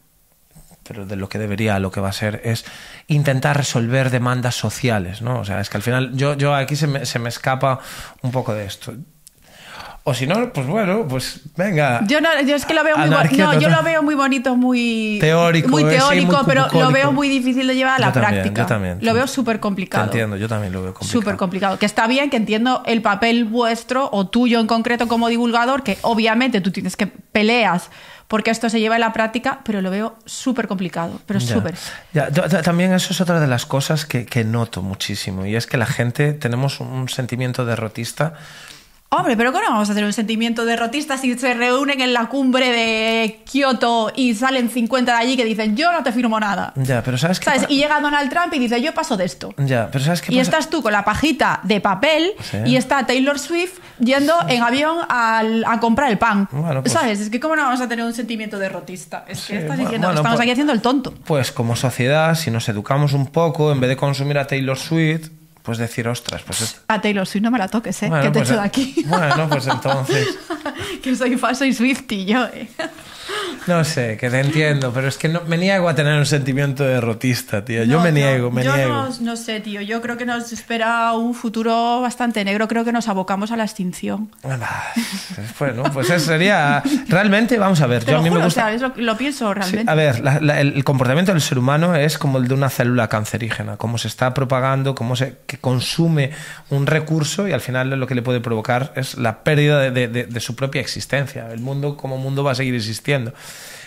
pero de lo que debería a lo que va a ser es intentar resolver demandas sociales, ¿no? O sea, es que al final yo aquí se me escapa un poco de esto. O si no, pues bueno, pues venga. Yo es que lo veo muy bonito. Yo lo veo muy bonito, muy teórico, sí, muy pero bucólico. Lo veo muy difícil de llevar a la práctica. Yo también. Lo veo súper complicado. Te entiendo, yo también lo veo complicado. Súper complicado. Que está bien, que entiendo el papel vuestro o tuyo en concreto como divulgador, que obviamente tú tienes que peleas porque esto se lleva a la práctica, pero lo veo súper complicado, pero súper. También eso es otra de las cosas que noto muchísimo, y es que la gente tenemos un sentimiento derrotista. Hombre, pero ¿cómo vamos a tener un sentimiento derrotista si se reúnen en la cumbre de Kioto y salen 50 de allí que dicen yo no te firmo nada? Ya, pero ¿sabes qué? Y llega Donald Trump y dice yo paso de esto. Ya, pero ¿sabes qué y pasa? Estás tú con la pajita de papel, sí, y está Taylor Swift yendo en avión a comprar el pan. Bueno, pues, ¿sabes? Es que ¿cómo no vamos a tener un sentimiento derrotista? Es que estás diciendo que estamos pues, aquí haciendo el tonto. Pues como sociedad, si nos educamos un poco, en vez de consumir a Taylor Swift, pues decir, ostras, pues... A Taylor Swift no me la toques, bueno, que te pues, echo de aquí. Bueno, pues entonces... que soy Swiftie yo, No sé, que te entiendo, pero es que me niego a tener un sentimiento derrotista, tío. Yo me niego. No sé, tío. Yo creo que nos espera un futuro bastante negro. Creo que nos abocamos a la extinción. Bueno, pues eso sería... Realmente, vamos a ver. Te yo lo a mí juro, me gusta... o sea, lo pienso realmente. Sí, a ver, el comportamiento del ser humano es como el de una célula cancerígena. Cómo se está propagando, que consume un recurso y al final lo que le puede provocar es la pérdida de su propia existencia. El mundo como mundo va a seguir existiendo.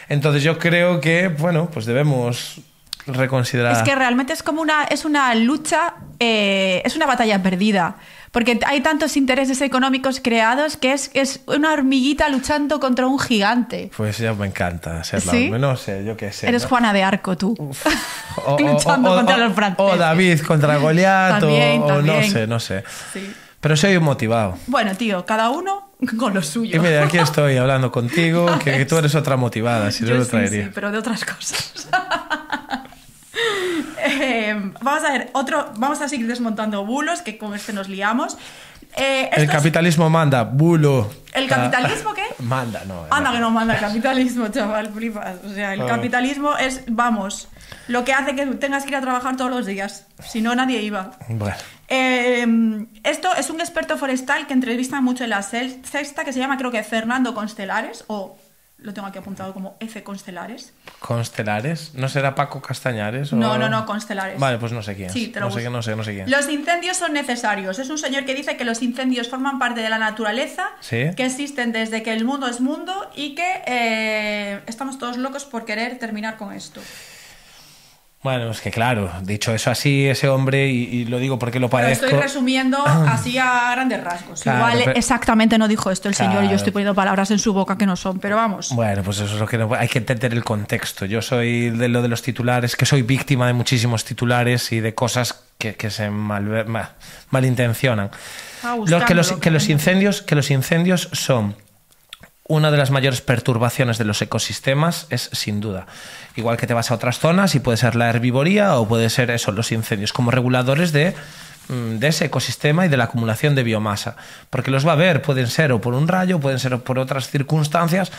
Entonces yo creo que, bueno, pues debemos reconsiderar... Es que realmente es como una lucha es una batalla perdida. Porque hay tantos intereses económicos creados que es una hormiguita luchando contra un gigante. Pues ya me encanta serla. ¿Sí? No sé, yo qué sé. Eres ¿no? Juana de Arco, tú. Luchando contra los franceses. O David contra Goliat, También. no sé. Sí. Pero soy un motivado. Bueno, tío, cada uno con lo suyo. Y mira, aquí estoy hablando contigo, que tú eres otra motivada, si yo lo traería. Sí, pero de otras cosas. Vamos a ver, vamos a seguir desmontando bulos, que con este nos liamos. El capitalismo manda, bulo. ¿El capitalismo qué? Manda, no. Anda que no manda el capitalismo, chaval, flipas. O sea, el capitalismo es, vamos, lo que hace que tengas que ir a trabajar todos los días. Si no, nadie iba. Bueno. Esto es un experto forestal que entrevista mucho en la Sexta, que se llama, creo que Fernando Constelares, o lo tengo aquí apuntado como F. Constelares. ¿Constelares? ¿No será Paco Castañares? O... No, Constelares. Vale, pues no sé quién. Sí, te lo no sé quién. Los incendios son necesarios. Es un señor que dice que los incendios forman parte de la naturaleza, ¿Sí? que existen desde que el mundo es mundo y que estamos todos locos por querer terminar con esto. Bueno, es que claro, dicho eso así, ese hombre, y lo digo porque lo padezco... Pero estoy resumiendo así a grandes rasgos. Claro, Igual pero... exactamente no dijo esto el señor y yo Claro. estoy poniendo palabras en su boca que no son, pero vamos. Bueno, pues eso es lo que hay que entender el contexto. Yo soy de lo de los titulares, que soy víctima de muchísimos titulares y de cosas que se malintencionan. Que los incendios son una de las mayores perturbaciones de los ecosistemas, es sin duda. Igual que te vas a otras zonas y puede ser la herbivoría o puede ser eso, los incendios, como reguladores de ese ecosistema y de la acumulación de biomasa. Porque los va a haber, pueden ser o por un rayo, pueden ser por otras circunstancias.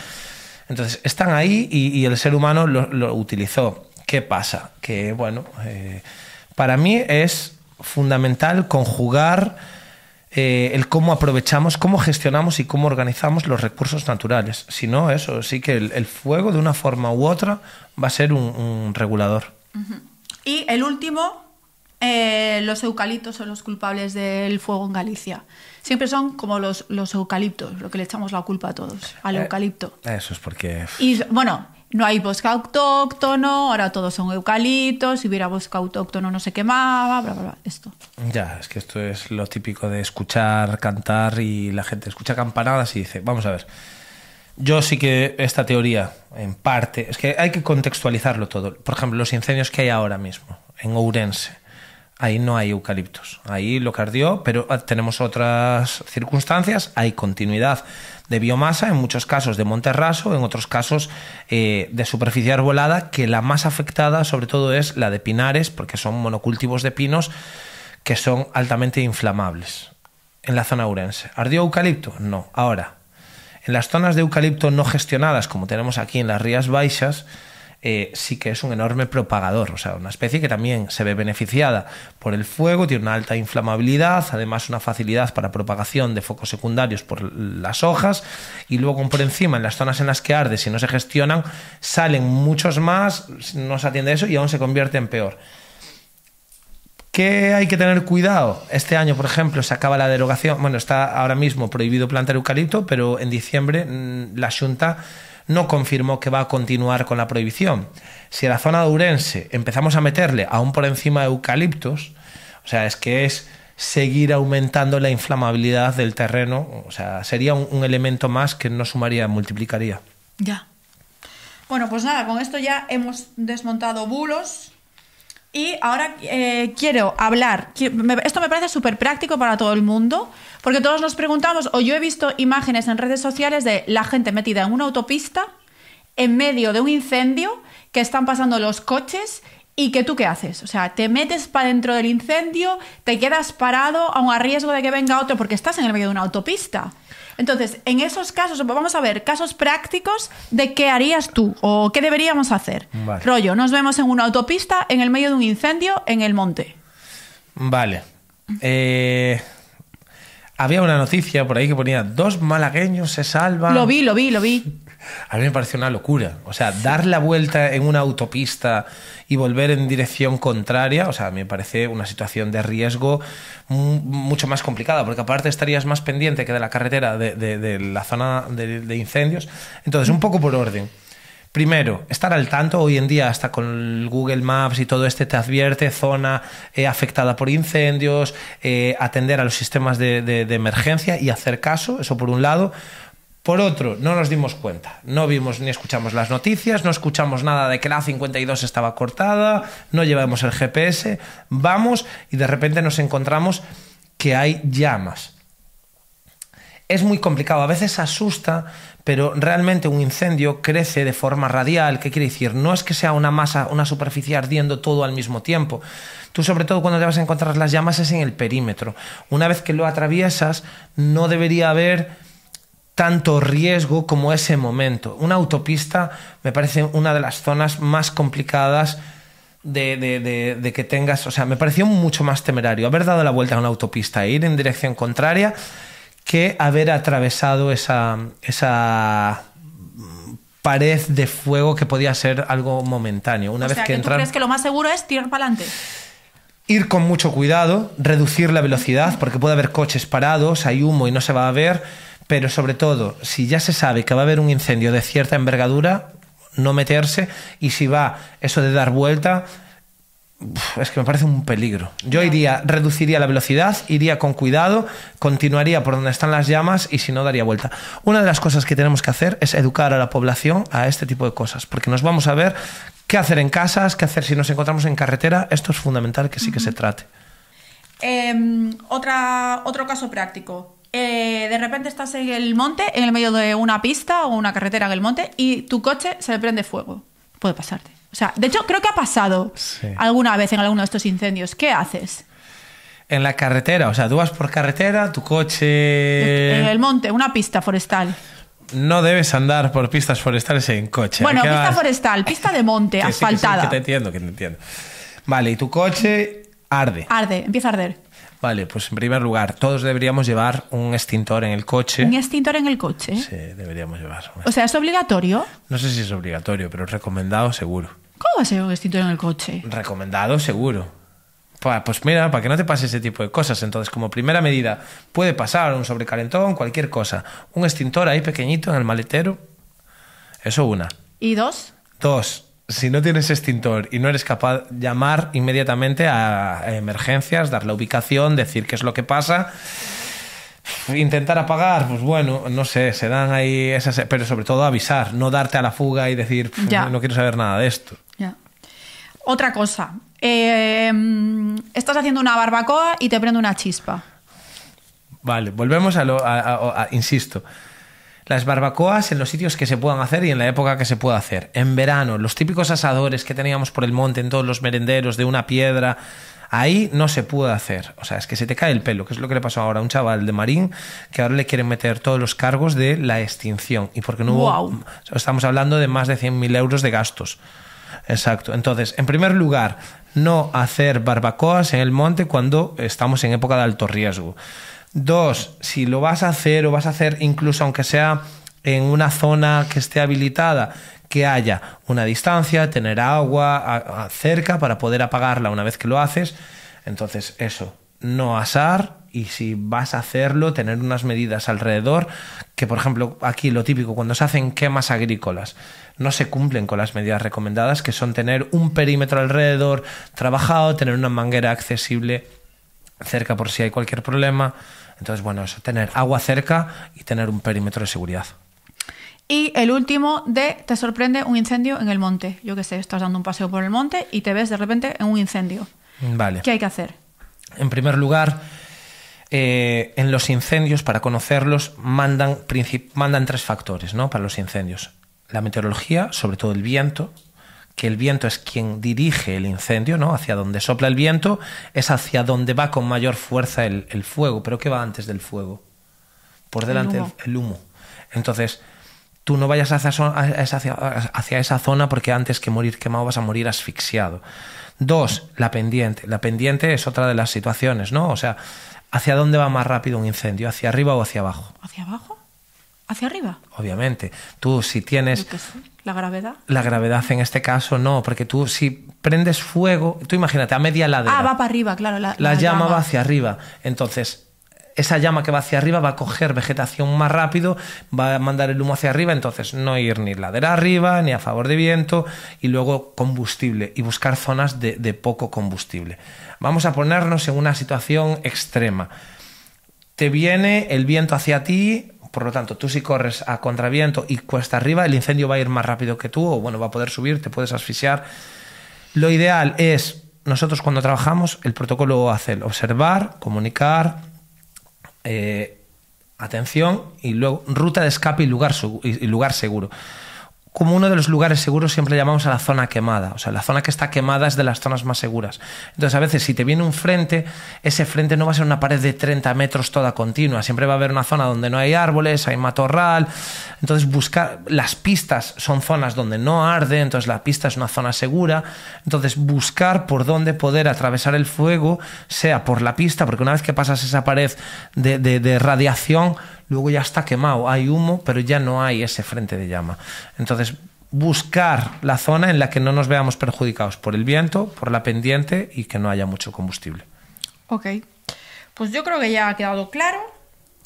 Entonces, están ahí y el ser humano lo utilizó. ¿Qué pasa? Que, bueno, para mí es fundamental conjugar el cómo aprovechamos, cómo gestionamos y cómo organizamos los recursos naturales. Si no, eso sí que el fuego, de una forma u otra, va a ser un regulador. Uh-huh. Y el último, los eucaliptos son los culpables del fuego en Galicia. Siempre son como los eucaliptos, lo que le echamos la culpa a todos, al eucalipto. Eso es porque... Y bueno, no hay bosque autóctono, ahora todos son eucaliptos, si hubiera bosque autóctono no se quemaba, bla, bla, bla, esto. Ya, es que esto es lo típico de escuchar, cantar y la gente escucha campanadas y dice, vamos a ver, yo sí que esta teoría, en parte, es que hay que contextualizarlo todo. Por ejemplo, los incendios que hay ahora mismo, en Ourense, ahí no hay eucaliptos, ahí lo que ardió, pero tenemos otras circunstancias, hay continuidad de biomasa, en muchos casos de monte raso, en otros casos de superficie arbolada, que la más afectada sobre todo es la de pinares, porque son monocultivos de pinos que son altamente inflamables. En la zona ourense, ¿ardió eucalipto? No. Ahora, en las zonas de eucalipto no gestionadas, como tenemos aquí en las Rías Baixas, sí que es un enorme propagador, o sea, una especie que también se ve beneficiada por el fuego, tiene una alta inflamabilidad, además una facilidad para propagación de focos secundarios por las hojas, y luego por encima, en las zonas en las que arde, si no se gestionan, salen muchos más, no se atiende eso y aún se convierte en peor. ¿Qué hay que tener cuidado? Este año, por ejemplo, se acaba la derogación, bueno, está ahora mismo prohibido plantar eucalipto, pero en diciembre la Xunta no confirmó que va a continuar con la prohibición. Si a la zona de Ourense empezamos a meterle aún por encima de eucaliptos, o sea, es que es seguir aumentando la inflamabilidad del terreno, o sea, sería un elemento más que no sumaría, multiplicaría. Ya. Bueno, pues nada, con esto ya hemos desmontado bulos. Y ahora quiero hablar, esto me parece súper práctico para todo el mundo, porque todos nos preguntamos, o yo he visto imágenes en redes sociales de la gente metida en una autopista, en medio de un incendio, que están pasando los coches, y que tú qué haces. O sea, te metes para dentro del incendio, te quedas parado, aun a riesgo de que venga otro, porque estás en el medio de una autopista. Entonces, en esos casos, vamos a ver casos prácticos de qué harías tú o qué deberíamos hacer. Vale. Rollo, nos vemos en una autopista en el medio de un incendio en el monte. Vale. Había una noticia por ahí que ponía 2 malagueños se salvan. Lo vi. A mí me pareció una locura. O sea, dar la vuelta en una autopista y volver en dirección contraria, o sea, me parece una situación de riesgo mucho más complicada, porque aparte estarías más pendiente que de la carretera de la zona de incendios. Entonces, un poco por orden. Primero, estar al tanto. Hoy en día, hasta con el Google Maps y todo te advierte zona afectada por incendios, atender a los sistemas de emergencia y hacer caso, eso por un lado. Por otro, no nos dimos cuenta, no vimos ni escuchamos las noticias, no escuchamos nada de que la A52 estaba cortada, no llevamos el GPS, vamos y de repente nos encontramos que hay llamas. Es muy complicado, a veces asusta, pero realmente un incendio crece de forma radial. ¿Qué quiere decir? No es que sea una masa, una superficie ardiendo todo al mismo tiempo. Tú, sobre todo, cuando te vas a encontrar las llamas es en el perímetro. Una vez que lo atraviesas, no debería haber tanto riesgo como ese momento. Una autopista me parece una de las zonas más complicadas de que tengas. O sea, me pareció mucho más temerario haber dado la vuelta a una autopista e ir en dirección contraria que haber atravesado esa pared de fuego que podía ser algo momentáneo. Una vez que ¿tú crees que lo más seguro es tirar para adelante? Ir con mucho cuidado, reducir la velocidad, porque puede haber coches parados, hay humo y no se va a ver, pero sobre todo, si ya se sabe que va a haber un incendio de cierta envergadura, no meterse, y si va eso de dar vuelta, es que me parece un peligro. Yo reduciría la velocidad, iría con cuidado, continuaría por donde están las llamas y si no daría vuelta. Una de las cosas que tenemos que hacer es educar a la población a este tipo de cosas, porque nos vamos a ver qué hacer en casas, qué hacer si nos encontramos en carretera. Esto es fundamental que sí que se trate. Otro caso práctico. De repente estás en el monte, en el medio de una pista o una carretera en el monte y tu coche se le prende fuego. Puede pasarte. O sea, de hecho, creo que ha pasado alguna vez en alguno de estos incendios. ¿Qué haces? En la carretera, o sea, tú vas por carretera, tu coche... En el monte, una pista forestal. No debes andar por pistas forestales en coche. Bueno, pista forestal, pista de monte, asfaltada. Que te entiendo. Vale, y tu coche arde. Empieza a arder. Vale, pues en primer lugar, todos deberíamos llevar un extintor en el coche. ¿Un extintor en el coche? Sí, deberíamos llevar. O sea, ¿es obligatorio? No sé si es obligatorio, pero recomendado seguro. ¿Cómo va a ser un extintor en el coche? Recomendado seguro. Pues mira, para que no te pase ese tipo de cosas. Entonces, como primera medida, puede pasar un sobrecalentón, cualquier cosa. Un extintor ahí pequeñito en el maletero. Eso una. ¿Y dos? Dos. Si no tienes extintor y no eres capaz de llamar inmediatamente a emergencias, dar la ubicación, decir qué es lo que pasa, intentar apagar, pues bueno, no sé, se dan ahí esas, pero sobre todo avisar, no darte a la fuga y decir, no quiero saber nada de esto. Ya. Otra cosa, estás haciendo una barbacoa y te prende una chispa. Vale, volvemos insisto. Las barbacoas en los sitios que se puedan hacer y en la época que se pueda hacer. En verano, los típicos asadores que teníamos por el monte, en todos los merenderos, de una piedra, ahí no se puede hacer. O sea, es que se te cae el pelo, que es lo que le pasó ahora a un chaval de Marín, que ahora le quieren meter todos los cargos de la extinción. Y porque no hubo... Estamos hablando de más de 100.000 euros de gastos. Exacto. Entonces, en primer lugar, no hacer barbacoas en el monte cuando estamos en época de alto riesgo. Dos, si lo vas a hacer o vas a hacer incluso aunque sea en una zona que esté habilitada, que haya una distancia, tener agua cerca para poder apagarla una vez que lo haces. Entonces eso, no asar, y si vas a hacerlo, tener unas medidas alrededor, que por ejemplo aquí lo típico, cuando se hacen quemas agrícolas, no se cumplen con las medidas recomendadas, que son tener un perímetro alrededor trabajado, tener una manguera accesible cerca por si hay cualquier problema. Entonces, bueno, eso, tener agua cerca y tener un perímetro de seguridad. Y el último te sorprende un incendio en el monte. Yo qué sé, estás dando un paseo por el monte y te ves de repente en un incendio. Vale. ¿Qué hay que hacer? En primer lugar, en los incendios, para conocerlos, mandan 3 factores, ¿no? Para los incendios. La meteorología, sobre todo el viento, que el viento es quien dirige el incendio, ¿no? Hacia donde sopla el viento es hacia donde va con mayor fuerza el fuego. ¿Pero qué va antes del fuego? Por delante el humo. Entonces, tú no vayas hacia esa zona, porque antes que morir quemado vas a morir asfixiado. 2, la pendiente. La pendiente es otra de las situaciones, ¿no? O sea, ¿hacia dónde va más rápido un incendio? ¿Hacia arriba o hacia abajo? ¿Hacia abajo? ¿Hacia arriba? Obviamente. Tú, si tienes... ¿La gravedad? La gravedad en este caso no, porque tú si prendes fuego, tú imagínate, a media ladera. Va para arriba, claro. La llama va hacia arriba. Entonces, esa llama que va hacia arriba va a coger vegetación más rápido, va a mandar el humo hacia arriba, entonces no ir ni ladera arriba, ni a favor de viento, y luego combustible, y buscar zonas de poco combustible. Vamos a ponernos en una situación extrema. Te viene el viento hacia ti, por lo tanto, tú si corres a contraviento y cuesta arriba, el incendio va a ir más rápido que tú, o bueno, va a poder subir, te puedes asfixiar. Lo ideal es, nosotros cuando trabajamos, el protocolo hace observar, comunicar, atención, y luego ruta de escape y lugar seguro. Como uno de los lugares seguros siempre llamamos a la zona quemada. O sea, la zona que está quemada es de las zonas más seguras. Entonces, a veces, si te viene un frente, ese frente no va a ser una pared de 30 metros toda continua. Siempre va a haber una zona donde no hay árboles, hay matorral. Entonces, buscar... Las pistas son zonas donde no arde, entonces la pista es una zona segura. Entonces, buscar por dónde poder atravesar el fuego, sea por la pista, porque una vez que pasas esa pared de radiación, luego ya está quemado, hay humo, pero ya no hay ese frente de llama. Entonces, buscar la zona en la que no nos veamos perjudicados por el viento, por la pendiente y que no haya mucho combustible. Ok, pues yo creo que ya ha quedado claro.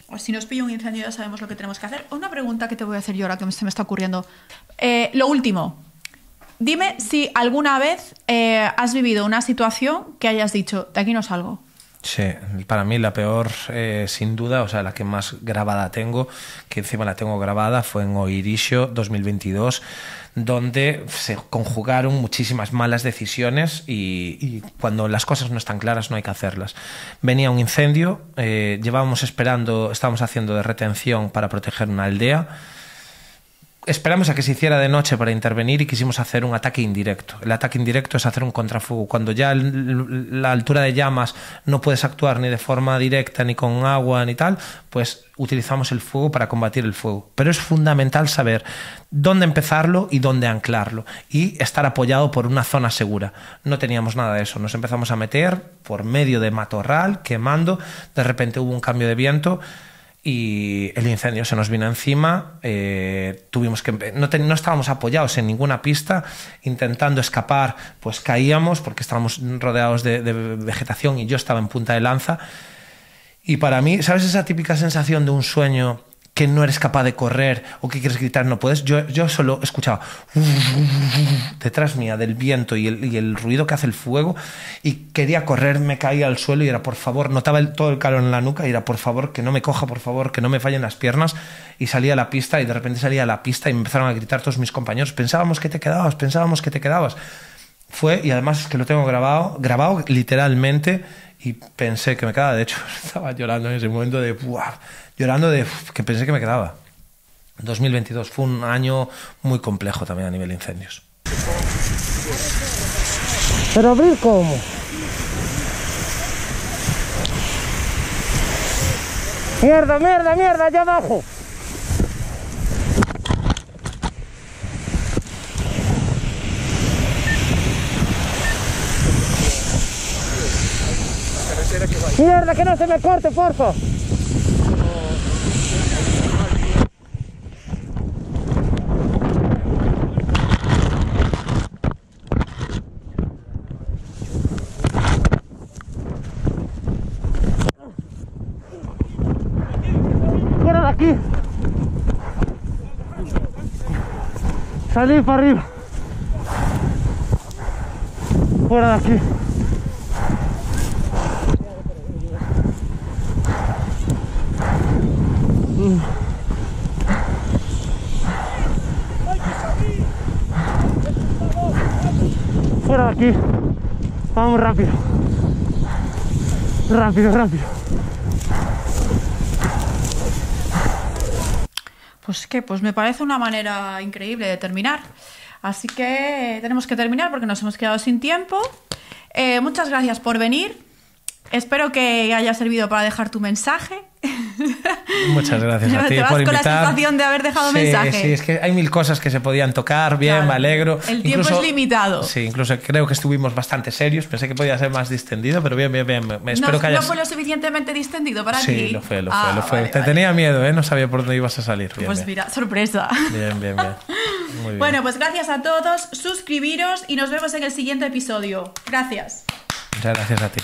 O si nos pilla un incendio ya sabemos lo que tenemos que hacer. Una pregunta que te voy a hacer yo ahora que se me está ocurriendo. Lo último, dime si alguna vez has vivido una situación que hayas dicho, de aquí no salgo. Sí, para mí la peor, sin duda, o sea, la que más grabada tengo, que encima la tengo grabada, fue en Oirisio 2022, donde se conjugaron muchísimas malas decisiones y cuando las cosas no están claras no hay que hacerlas. Venía un incendio, estábamos haciendo de retención para proteger una aldea. Esperamos a que se hiciera de noche para intervenir y quisimos hacer un ataque indirecto. El ataque indirecto es hacer un contrafuego. Cuando ya la altura de llamas no puedes actuar ni de forma directa, ni con agua, ni tal, pues utilizamos el fuego para combatir el fuego. Pero es fundamental saber dónde empezarlo y dónde anclarlo y estar apoyado por una zona segura. No teníamos nada de eso. Nos empezamos a meter por medio de matorral, quemando. De repente hubo un cambio de viento y el incendio se nos vino encima. Tuvimos que no estábamos apoyados en ninguna pista, intentando escapar, pues caíamos porque estábamos rodeados de vegetación y yo estaba en punta de lanza. Y para mí, ¿sabes esa típica sensación de un sueño que no eres capaz de correr o que quieres gritar, no puedes? Yo solo escuchaba detrás mía del viento y el ruido que hace el fuego y quería correr, me caía al suelo y era por favor, notaba todo el calor en la nuca y era por favor que no me coja, por favor que no me fallen las piernas, y salía a la pista y de repente salía a la pista y me empezaron a gritar todos mis compañeros, pensábamos que te quedabas. Fue, y además es que lo tengo grabado literalmente, y pensé que me quedaba. De hecho estaba llorando en ese momento que pensé que me quedaba. 2022 fue un año muy complejo también a nivel de incendios. ¿Pero abrir cómo? Mierda, allá abajo. Mierda, que no se me corte, porfa. Fuera de aquí. Salí para arriba. Fuera de aquí. Fuera de aquí. Vamos rápido. Rápido. Pues qué, pues me parece una manera increíble de terminar. Así que tenemos que terminar porque nos hemos quedado sin tiempo. Muchas gracias por venir. Espero que haya servido para dejar tu mensaje. Muchas gracias a ti ¿Te vas por con invitar. la sensación de haber dejado mensaje? Sí, es que hay mil cosas que se podían tocar, bien, Claro. me alegro. El tiempo es limitado. Sí, incluso creo que estuvimos bastante serios, pensé que podía ser más distendido, pero bien, espero que hayas... ¿No fue lo suficientemente distendido para ti? Sí, lo fue. Vale, Te tenía miedo, no sabía por dónde ibas a salir. Bien, pues bien. mira, sorpresa. Bien. Muy bien. Bueno, pues gracias a todos, suscribiros y nos vemos en el siguiente episodio. Gracias. Muchas gracias a ti.